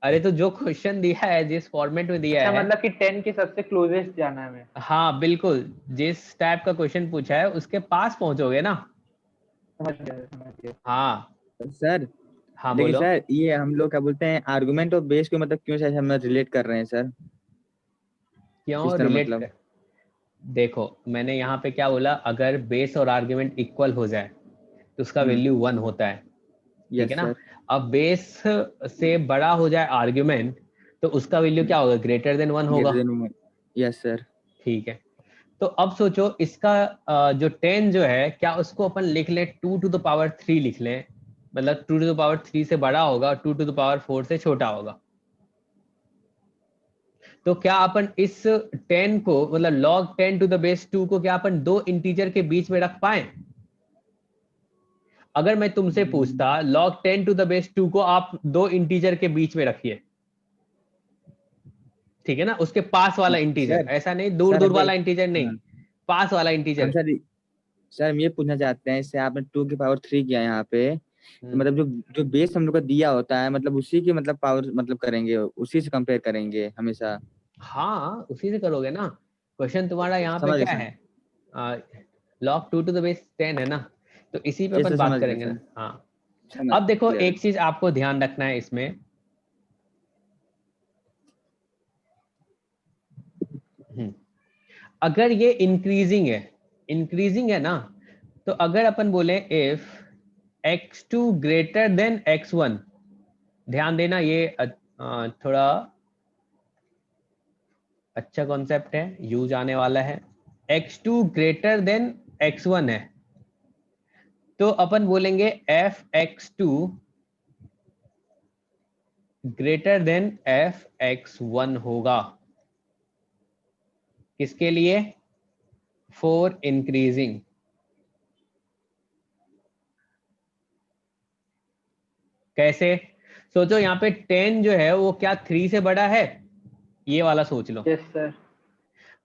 अरे तो जो क्वेश्चन दिया है, जिस फॉर्मेट में दिया है, मतलब कि 10 के सबसे क्लोजेस्ट जाना है हमें। हाँ बिल्कुल, जिस टाइप का क्वेश्चन पूछा है उसके पास पहुंचोगे ना। समझ गया। हाँ सर। हाँ लेकिन बोलो। सर ये हम लोग क्या बोलते हैं, आर्गुमेंट और बेस को मतलब क्यों सर हम रिलेट कर रहे हैं सर, क्यों रिलेट मतलब? देखो मैंने यहाँ पे क्या बोला, अगर बेस और आर्ग्यूमेंट इक्वल हो जाए तो उसका वैल्यू 1 होता है, ठीक है ना। अब बेस से बड़ा हो जाए आर्ग्यूमेंट तो उसका वैल्यू क्या होगा, ग्रेटर देन 1 होगा। Yes sir. ठीक है, तो अब सोचो इसका जो 10 जो है, क्या उसको अपन लिख लें 2 to the power 3 लिख लें, मतलब 2 to the power 3 से बड़ा होगा, 2 to the power 4 से छोटा होगा। तो क्या अपन इस 10 को, मतलब log 10 to the base 2 को क्या अपन दो इंटीजर के बीच में रख पाए? अगर मैं तुमसे पूछता log 10 to the base 2 को आप दो इंटीजर के बीच में रखिए, ठीक है ना, उसके पास वाला इंटीजर, ऐसा नहीं दूर दूर वाला इंटीजर नहीं, पास वाला इंटीजर। सर हम ये पूछना चाहते हैं, इससे आपने 2 की पावर 3 किया यहाँ पे, तो मतलब जो बेस हम लोग का दिया होता है, मतलब उसी की मतलब पावर मतलब करेंगे, उसी से कंपेयर करेंगे हमेशा। हाँ उसी से करोगे ना। क्वेश्चन तुम्हारा यहाँ पे क्या है, log 2 to the base 10 है ना, तो इसी पे अपन बात करेंगे ना। हाँ अब देखो एक चीज आपको ध्यान रखना है इसमें, अगर ये इंक्रीजिंग है ना, तो अगर अपन बोले if x2 greater than x1, ध्यान देना ये थोड़ा अच्छा कॉन्सेप्ट है, यूज आने वाला है। x2 ग्रेटर देन x1 है तो अपन बोलेंगे f(x2) ग्रेटर देन fx1 होगा। किसके लिए? For increasing. कैसे? सोचो यहाँ पे 10 जो है वो क्या 3 से बड़ा है? ये वाला सोच लो। Yes sir.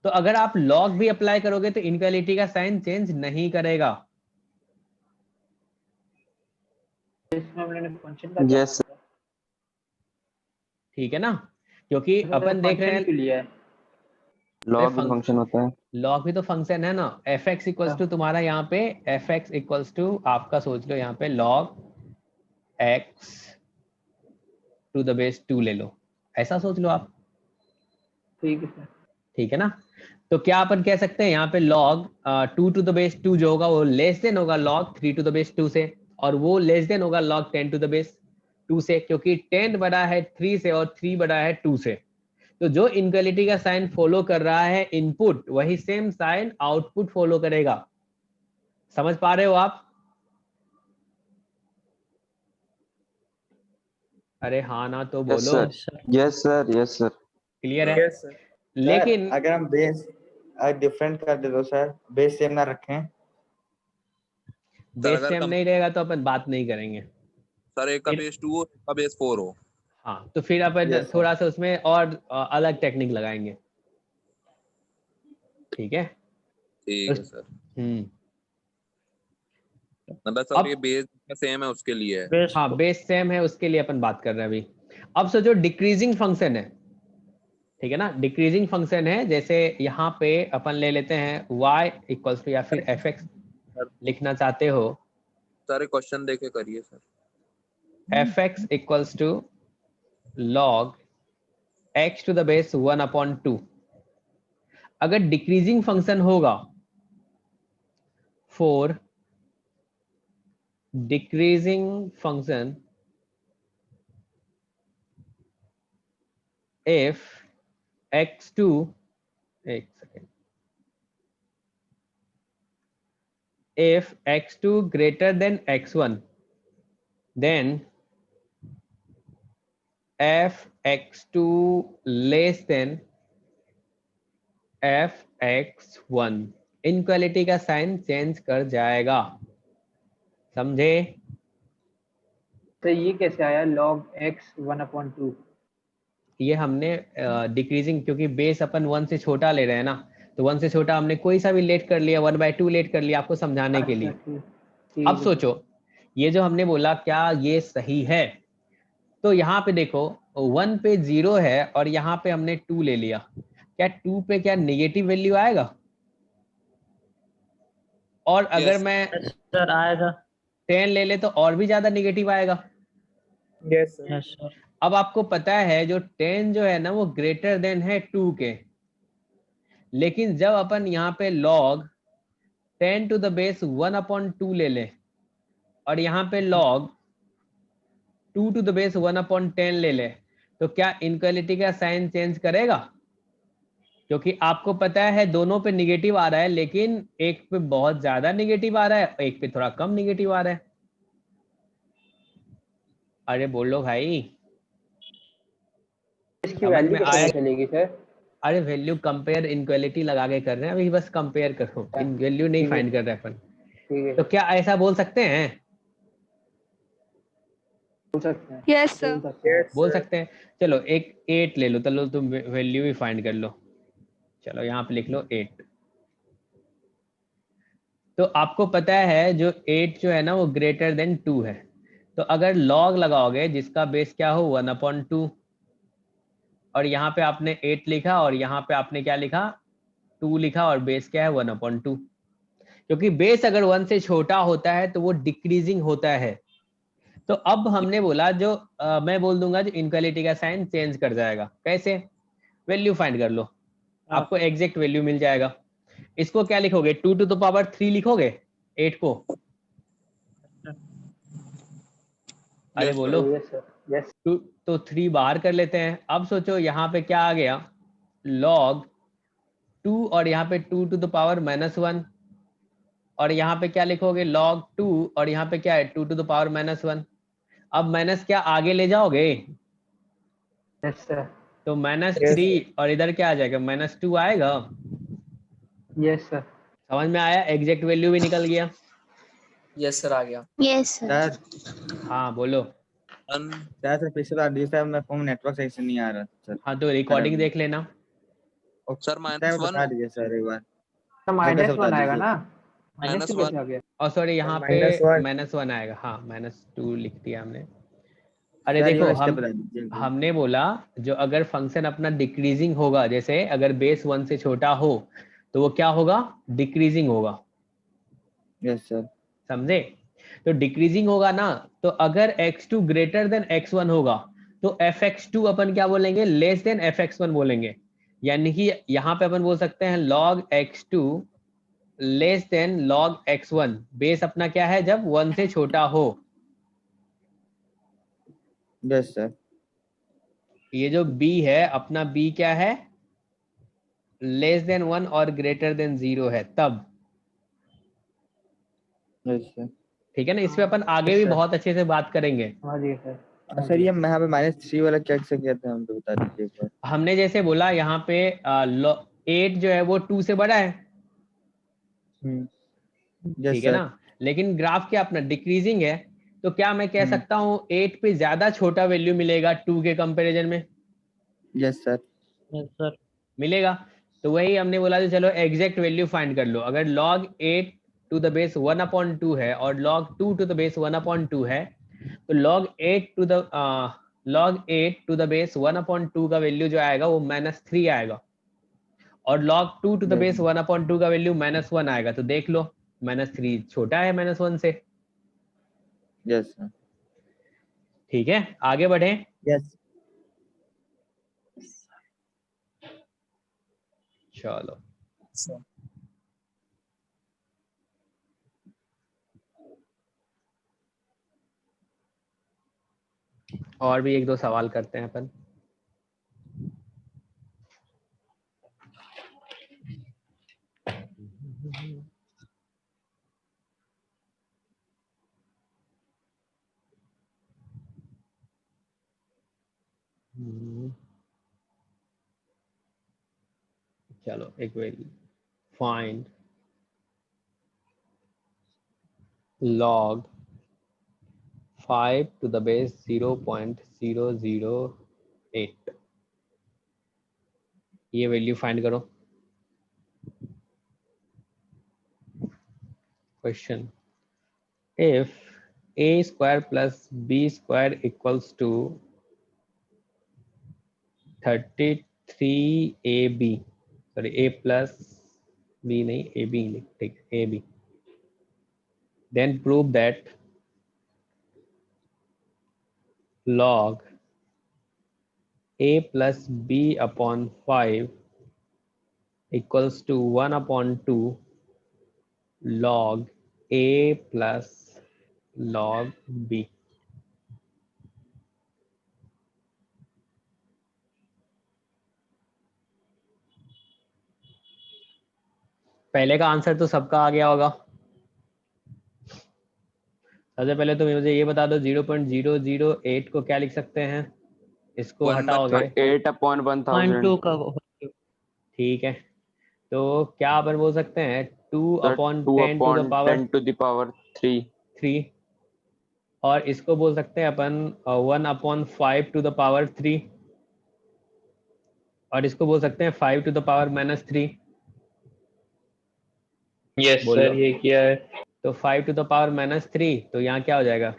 तो अगर आप लॉग भी अप्लाई करोगे तो इनक्वालिटी का साइन चेंज नहीं करेगा। इसमें हमने फंक्शन का क्या यस किया? ठीक है ना, क्योंकि सर, अपन देख रहे फंक्शन हैं क्यों लिया है? लॉग भी फंक्शन होता है। लॉग भी तो फंक्शन है ना। एफ एक्स इक्वल्स टू तुम्हारा यहाँ पे एफ एक्स इक्वल्स टू आपका सोच लो यहाँ पे log x to the base 2 ले लो, ऐसा सोच लो आप। ठीक है सर। ठीक है ना, तो क्या अपन कह सकते हैं यहाँ पे log 2 टू द बेस 2 जो होगा वो लेस देन होगा log 3 टू द बेस 2 से, और वो लेस देन होगा log 10 टू द बेस 2 से, क्योंकि 10 बड़ा है 3 से और 3 बड़ा है 2 से। तो जो इनक्वालिटी का साइन फॉलो कर रहा है इनपुट, वही सेम साइन आउटपुट फॉलो करेगा। समझ पा रहे हो आप? अरे हाँ ना तो बोलो। Yes sir, yes sir. Clear है? लेकिन अगर हम बेस डिफरेंट कर दे तो सर बेस सेम ना रखें, बेस सेम नहीं रहेगा तो अपन बात नहीं करेंगे सर। एक का बेस 2 हो, एक का बेस 4 हो। हाँ, तो फिर अपन थोड़ा सा उसमें और अलग टेक्निक लगाएंगे। ठीक है? ठीक है सर। मतलब अब सर ये बेस सेम है उसके लिए है। हाँ, बेस सेम है उसके लिए अपन बात कर रहे हैं अभी। अब सोचो डिक्रीजिंग फंक्शन है, ठीक है ना। डिक्रीजिंग फंक्शन है, जैसे यहाँ पे अपन ले लेते हैं y इक्वल्स टू, या फिर fx लिखना चाहते हो, सारे क्वेश्चन देके करिए sir. fx equals to log x to the base 1/2। अगर डिक्रीजिंग फंक्शन होगा for decreasing function if x2, एक second, if x2 greater than x1 then fx2 less than fx1, inequality का साइन चेंज कर जाएगा। समझे? तो ये कैसे आया log x 1/2? ये हमने डिक्रीजिंग, क्योंकि बेस अपन 1 से छोटा ले रहे हैं ना, तो 1 से छोटा हमने कोई सा भी लेट कर लिया, 1/2 लेट कर लिया आपको समझाने के लिए। अब सोचो ये जो हमने बोला क्या ये सही है? तो यहाँ पे देखो 1 पे 0 है और यहाँ पे हमने 2 ले लिया, क्या 2 पे क्या नेगेटिव वैल्यू आएगा? और अगर मैं सर आएगा। 10 ले ले तो और भी ज्यादा नेगेटिव आएगा। Yes sir. अब आपको पता है जो 10 जो है ना वो ग्रेटर देन है 2 के, लेकिन जब अपन यहाँ पे log 10 टू द बेस 1/2 ले ले और यहाँ पे log 2 टू द बेस 1/10 ले ले, तो क्या इनक्वालिटी का साइन चेंज करेगा? क्योंकि आपको पता है दोनों पे निगेटिव आ रहा है, लेकिन एक पे बहुत ज्यादा निगेटिव आ रहा है, एक पे थोड़ा कम निगेटिव आ रहा है। अरे बोलो भाई, इसकी वैल्यू कैसे चलेगी सर? अरे वैल्यू कंपेयर इनक्वालिटी लगा के कर रहे हैं अभी, बस कंपेयर करो, इन वैल्यू नहीं फाइंड कर रहे अपन। तो क्या ऐसा बोल सकते हैं? बोल सकते हैं। Yes sir. बोल सकते हैं। चलो एक 8 ले लो, चलो तुम वैल्यू भी फाइंड कर लो। चलो यहाँ पे लिख लो 8। तो आपको पता है जो 8 जो है ना वो ग्रेटर देन 2 है, तो अगर log लगाओगे जिसका बेस क्या हो 1/2, और यहाँ पे आपने 8 लिखा और यहाँ पे आपने क्या लिखा 2 लिखा, और बेस क्या है 1/2। क्योंकि बेस अगर 1 से छोटा होता है तो वो डिक्रीजिंग होता है। तो अब हमने बोला जो मैं बोल दूंगा जो इनक्वालिटी का साइन चेंज कर जाएगा। कैसे? वैल्यू फाइंड कर लो, आपको एग्जैक्ट वैल्यू मिल जाएगा। इसको क्या लिखोगे 2 टू द पावर 3 लिखोगे 8 को? अरे बोलो। यस। तो 3 बाहर कर लेते हैं। अब सोचो यहाँ पे क्या आ गया log 2 और यहाँ पे 2 टू द पावर -1, और यहाँ पे क्या लिखोगे log 2 और यहाँ पे क्या है 2 टू द पावर -1। अब माइनस क्या आगे ले जाओगे? Yes sir. तो Yes, -3 और इधर क्या आ जाएगा, -2 आएगा। Yes sir. समझ में आया, एग्जैक्ट वैल्यू भी निकल गया। यस सर, आ गया। Yes sir. सर हाँ बोलो। सर पिछले बार दिया सर, मैं फोन नेटवर्क सही से नहीं आ रहा सर। हाँ तो रिकॉर्डिंग देख लेना। सर सर -1 बता दीजिए सर एक बार। तो दोबारा से बता -1 आएगा दीजिए। ना, -2 -1 कैसे आ गया? और सॉरी यहाँ पे -1 -1 आएगा, हाँ -2 लिख दिया हमने। अरे सर ये देखो वाला स्टेप बता दीजिए एक बार। हमने बोला जो अगर फंक्शन अपना डिक्रीजिंग होगा, जैसे अगर बेस 1 से छोटा हो तो वो क्या होगा, डिक्रीजिंग होगा। Yes sir. समझे? तो डिक्रीजिंग होगा ना, तो अगर x2 ग्रेटर देन x1 होगा तो fx2 अपन क्या बोलेंगे, लेस देन fx1 बोलेंगे। यानी कि यहाँ पे अपन बोल सकते हैं log x2 less than log x1। Base अपना क्या है, जब 1 से छोटा हो। Yes sir. ये जो b है अपना, b क्या है, लेस देन 1 और ग्रेटर देन 0 है तब। Yes sir. ठीक है ना, इस पे अपन आगे भी बहुत अच्छे से बात करेंगे। हाँ जी सर। सर ये यहाँ पे -3 वाला क्या से किया था, हमको बता दीजिए एक बार। हमने जैसे बोला यहाँ पे 8 जो है वो 2 से बड़ा है। यस ठीक है सर। ना, लेकिन ग्राफ क्या अपना डिक्रीजिंग है, तो क्या मैं कह सकता हूँ 8 पे ज्यादा छोटा वैल्यू मिलेगा 2 के कंपैरिजन में। Yes sir. Yes sir. मिलेगा। तो वही हमने बोला तो चलो एग्जैक्ट वैल्यू फाइंड कर लो। अगर log 8 टू द बेस 1/2 है और log 2 टू द बेस 1/2 है, तो log 8 टू द बेस 1/2 का वैल्यू जो आएगा वो -3 आएगा, और log 2 टू द बेस 1/2 का वैल्यू -1 आएगा। तो देख लो -3 छोटा है -1 से। Yes sir. ठीक है, आगे बढ़े। यस चलो सर। और भी एक दो सवाल करते हैं अपन। चलो एक value find log 5 to the base 0.008। ये वैल्यू फाइंड करो। Question, if a square plus b square equals to 33ab, sorry a plus b नहीं, ab ठीक, ab, then prove that log a plus b upon 5 equals to 1/2 log a plus log b। पहले का answer तो सबका आ गया होगा। सबसे पहले तो मुझे ये बता दो 0.008 को क्या लिख सकते हैं, इसको हटाओगे 8/1000। 0.2 का ठीक है, तो क्या अपन बोल सकते हैं 2/10 to the power 2/10 to the power 3। 3, और इसको बोल सकते हैं अपन 1/5 to the power 3, और इसको बोल सकते हैं 5 to the power -3। यस बोलो। सर, ये किया है। तो 5 to the power -3, तो यहाँ क्या हो जाएगा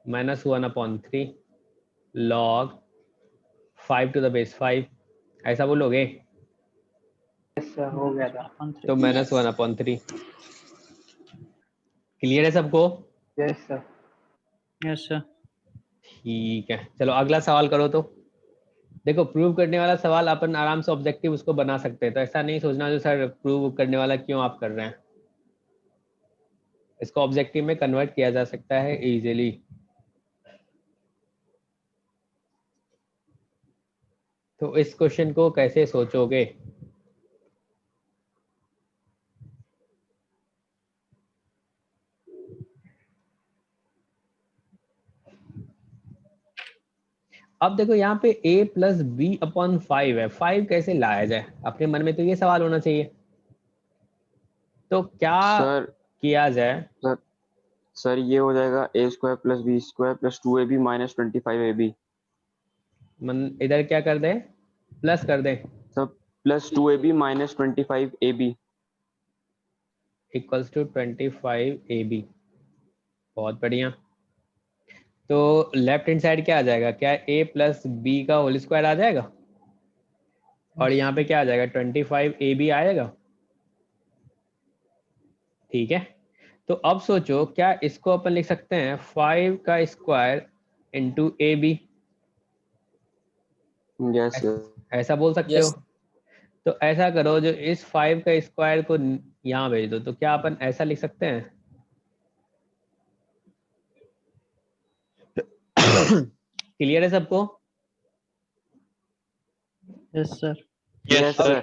-1/3 log 5 to the base 5, ऐसा बोलोगे? यस सर, हो गया था। तो -1/3। क्लियर है सबको? Yes sir. Yes sir. ठीक है, चलो अगला सवाल करो। तो देखो प्रूव करने वाला सवाल अपन आराम से ऑब्जेक्टिव उसको बना सकते हैं, तो ऐसा नहीं सोचना जो सर प्रूव करने वाला क्यों आप कर रहे हैं, इसको ऑब्जेक्टिव में कन्वर्ट किया जा सकता है इजीली। तो इस क्वेश्चन को कैसे सोचोगे? अब देखो यहाँ पे a प्लस बी अपॉन 5 है, 5 कैसे लाया जाए, अपने मन में तो ये सवाल होना चाहिए। तो क्या सर किया जाए? सर सर ये हो जाएगा A square plus B square plus 2ab minus 25ab। मन इधर क्या कर दे, प्लस कर दे, sir plus 2ab minus 25ab। Equals to 25ab। बहुत बढ़िया। तो लेफ्ट हैंड साइड क्या आ जाएगा, क्या a प्लस बी का होल स्क्वायर आ जाएगा, और यहाँ पे क्या आ जाएगा 25ab आएगा। ठीक है, तो अब सोचो क्या इसको अपन लिख सकते हैं 5 का square into a b, yes sir. ऐसा बोल सकते Yes. हो? तो ऐसा करो, जो इस 5 का स्क्वायर को यहाँ भेज दो, तो क्या अपन ऐसा लिख सकते हैं? क्लियर है सबको? Yes sir. Yes sir.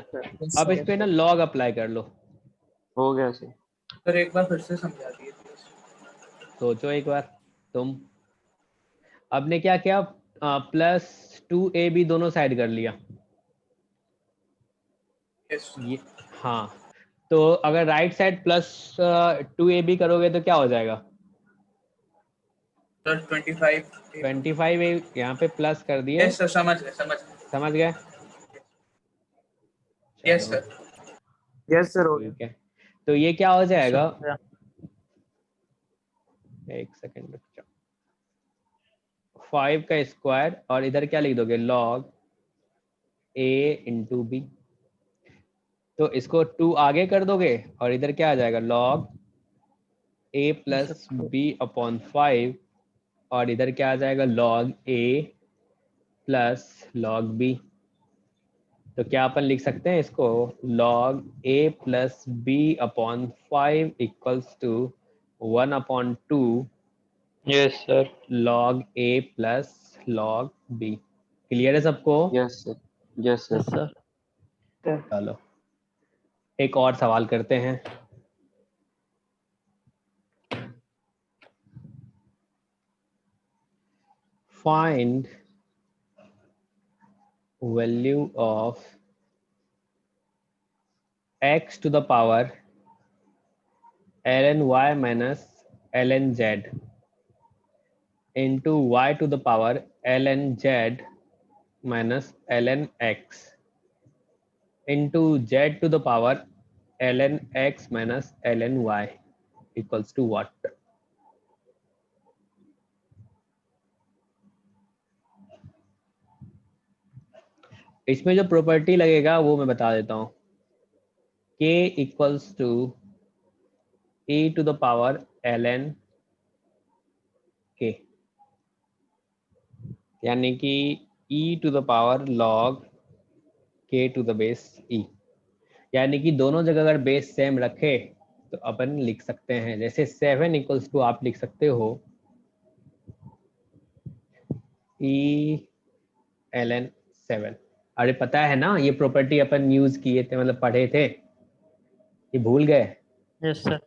अब इस पे ना लॉग अप्लाई कर लो। हो गया सर। सर एक बार फिर से समझा दिए। सोचो एक बार तुम। अब ने क्या किया, प्लस 2ab दोनों साइड कर लिया। ये हाँ, तो अगर राइट साइड प्लस 2ab करोगे तो क्या हो जाएगा? सर 25 यहाँ पे प्लस कर दिए। यस सर, समझ गए समझ गए? Yes sir. यस सर, हो ठीक है, तो ये क्या हो जाएगा, शुक्रिया। एक सेकेंड रुक जाओ, 5 का स्क्वायर और इधर क्या लिख दोगे, लॉग a इंटू बी। तो इसको 2 आगे कर दोगे और इधर क्या आ जाएगा, log a plus b upon 5, और इधर क्या आ जाएगा, log a plus log b। तो क्या अपन लिख सकते हैं इसको, log a plus b upon 5 equals to 1 upon 2 yes sir. log a plus log b। Clear है सबको? Yes sir. Yes yes sir. Sir. चलो एक और सवाल करते हैं। Find value of x to the power ln y minus ln z into y to the power ln z minus ln x into z to the power ln x minus ln y equals to what? इसमें जो property लगेगा वो मैं बता देता हूँ। k equals to e to the power ln k, यानी कि e to the power log k to the base e, यानी कि दोनों जगह अगर बेस सेम रखे तो अपन लिख सकते हैं, जैसे 7 इक्वल्स टू आप लिख सकते हो e ln 7। अरे पता है ना, ये प्रॉपर्टी अपन यूज किए थे, मतलब पढ़े थे, ये भूल गए? Yes sir.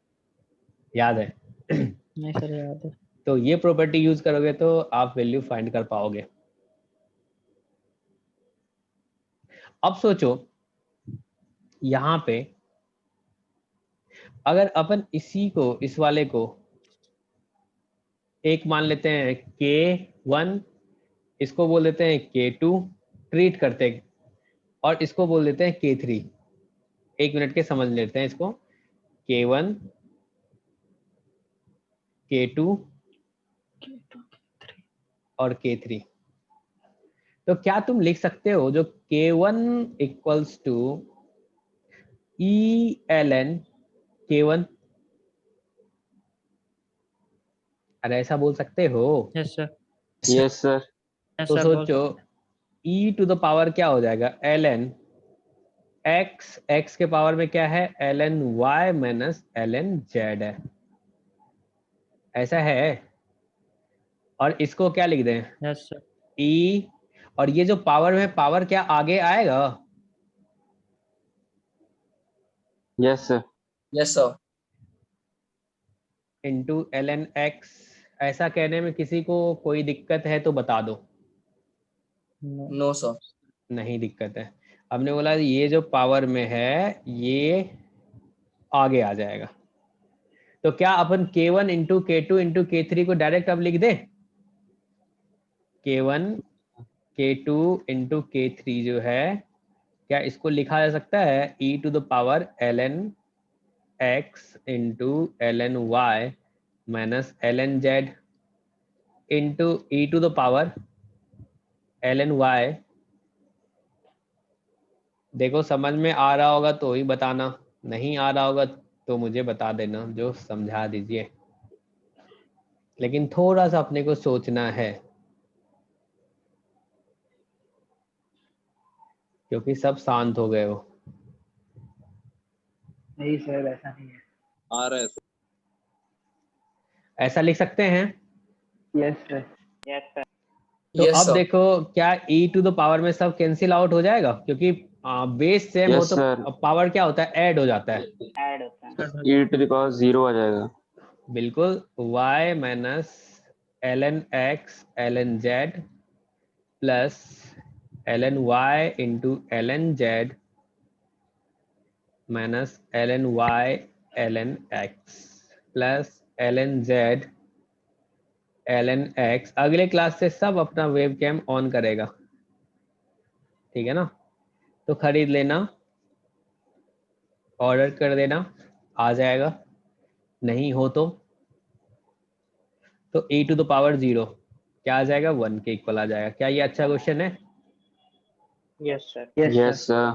याद है? नहीं सर, याद है। तो ये प्रॉपर्टी यूज करोगे तो आप वैल्यू फाइंड कर पाओगे। अब सोचो यहाँ पे अगर अपन इसी को, इस वाले को एक मान लेते हैं K1, इसको बोल देते हैं K2, ट्रीट करते हैं, और इसको बोल देते हैं K3। एक मिनट के समझ लेते हैं इसको, K1 K2 और K3। तो क्या तुम लिख सकते हो, जो K1 equals to E ln K1, अरे ऐसा बोल सकते हो? Yes sir. Yes sir. तो सोचो e टू द पावर क्या हो जाएगा, ln x, x के पावर में क्या है, ln y minus ln z है, ऐसा है। और इसको क्या लिख दें, यस सर। e, और ये जो पावर में पावर क्या आगे आएगा, yes sir. Yes sir. Into ln x। ऐसा कहने में किसी को कोई दिक्कत है तो बता दो। No sir. नहीं दिक्कत है। हमने बोला ये जो पावर में है ये आगे आ जाएगा, तो क्या अपन K1 into K2 into K3 को डायरेक्ट अब लिख दे? K1 K2 इंटू K3 जो है, क्या इसको लिखा जा सकता है e to the power ln x into ln y minus ln z into e to the power ln y? देखो समझ में आ रहा होगा तो ही बताना, नहीं आ रहा होगा तो मुझे बता देना, जो समझा दीजिए, लेकिन थोड़ा सा अपने को सोचना है क्योंकि सब शांत हो गए हो। नहीं सर ऐसा नहीं है। आ रहा है सर। ऐसा लिख सकते हैं? Yes sir. Yes sir. तो Yes, अब sir. देखो क्या e टू द पावर में सब कैंसिल आउट हो जाएगा, क्योंकि बेस सेम हो Yes, तो sir. पावर क्या होता है, ऐड हो जाता है। ऐड होता है। e to the power 0 आ जाएगा। बिल्कुल, y minus ln x ln z plus ln y into ln z minus ln y ln x plus ln z ln x। अगले क्लास से सब अपना वेब कैम ऑन करेगा, ठीक है ना? तो खरीद लेना, ऑर्डर कर देना, आ जाएगा। नहीं हो तो e टू द पावर 0 क्या आ जाएगा, 1 के इक्वल आ जाएगा। क्या ये अच्छा क्वेश्चन है? Yes sir. Yes, sir.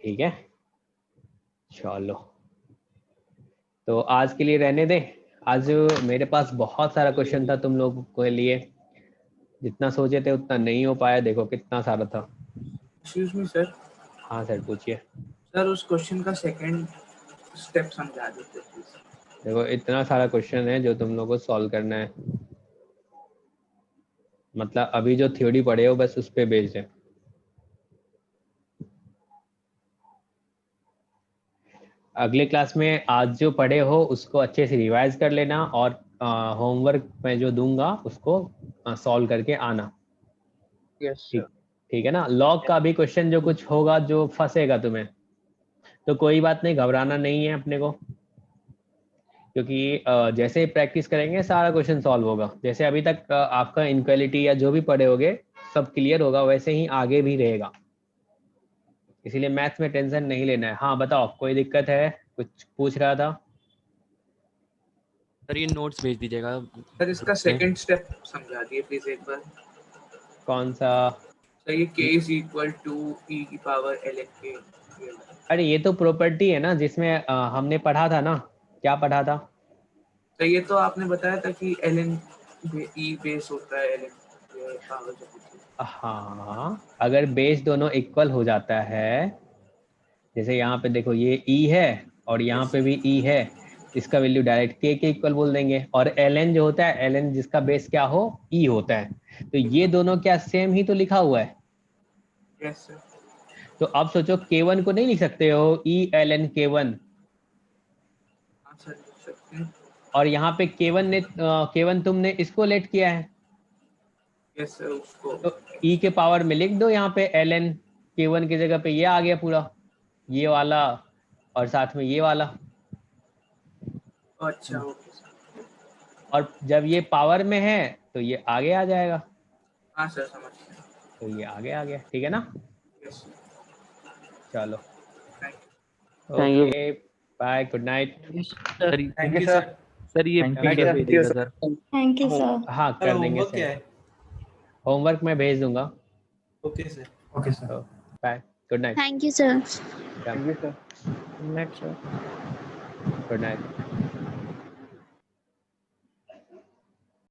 ठीक है, चलो तो आज के लिए रहने दे। आज मेरे पास बहुत सारा क्वेश्चन था तुम लोगों के लिए, जितना सोचे थे उतना नहीं हो पाया। देखो कितना सारा था। Excuse me sir. हाँ सर पूछिए। सर उस क्वेश्चन का सेकंड स्टेप समझा देते प्लीज। देखो इतना सारा क्वेश्चन है जो तुम लोगों को सॉल्व करना है, मतलब अभी जो थ्योरी पढ़े हो बस उस पे बेस्ड है। अगले क्लास में आज जो पढ़े हो उसको अच्छे से रिवाइज कर लेना और होमवर्क में जो दूंगा उसको सॉल्व करके आना। यस ठीक, ठीक है ना? लॉग का भी क्वेश्चन जो कुछ होगा जो फंसेगा तुम्हें, तो कोई बात नहीं, घबराना नहीं है अपने को, क्योंकि जैसे ही प्रैक्टिस करेंगे सारा क्वेश्चन सॉल्व होगा। जैसे अभी तक आपका इनक्वालिटी या जो भी पढ़े होगे सब क्लियर होगा, वैसे ही आगे भी रहेगा। इसीलिए मैथ्स में टेंशन नहीं लेना है। हाँ बताओ, कोई दिक्कत है? कुछ पूछ रहा था सर ये नोट्स भेज दीजिएगा। सर इसका सेकंड स्टेप समझा दिए प्लीज एक बार। कौन सा? सर ये k is equal to e की पावर ln k। अरे ये तो प्रॉपर्टी है ना, जिसमें हमने पढ़ा था ना। क्या पढ़ा था? तो ये तो आपने बताया था कि ln e बेस होता है ln पावर जो होती है। हाँ, अगर बेस दोनों इक्वल हो जाता है, जैसे यहाँ पे देखो ये e है और यहाँ पे भी e है, इसका वैल्यू डायरेक्ट k के इक्वल बोल देंगे। और ln जो होता है, ln जिसका बेस क्या हो, e होता है, तो ये दोनों क्या सेम ही तो लिखा हुआ है। Yes sir. तो अब सोचो k1 को नहीं लिख सकते हो e ln k1, हाँ सर लिख सकते हैं। और यहाँ पे k1 तुमने इसको लेट किया है, यस सर उसको तो e के पावर में लिख दो यहाँ पे ln k1 की जगह पे ये आ गया पूरा, ये वाला और साथ में ये वाला। अच्छा ओके सर। और जब ये पावर में है तो ये आगे आ जाएगा, हाँ सर समझ गया। तो ये आगे आ गया, ठीक है ना? यस चलो Thank you. Okay, bye, good night. Sir thank you sir. Sir ये Thank you, PDF sir. भेज दीजिएगा सर। Thank you sir. हाँ कर देंगे होमवर्क क्या सर, है? होमवर्क मैं भेज दूंगा। Okay sir. Okay sir. Bye, good night. Thank you sir. Thank you sir. Next, sir. Good night.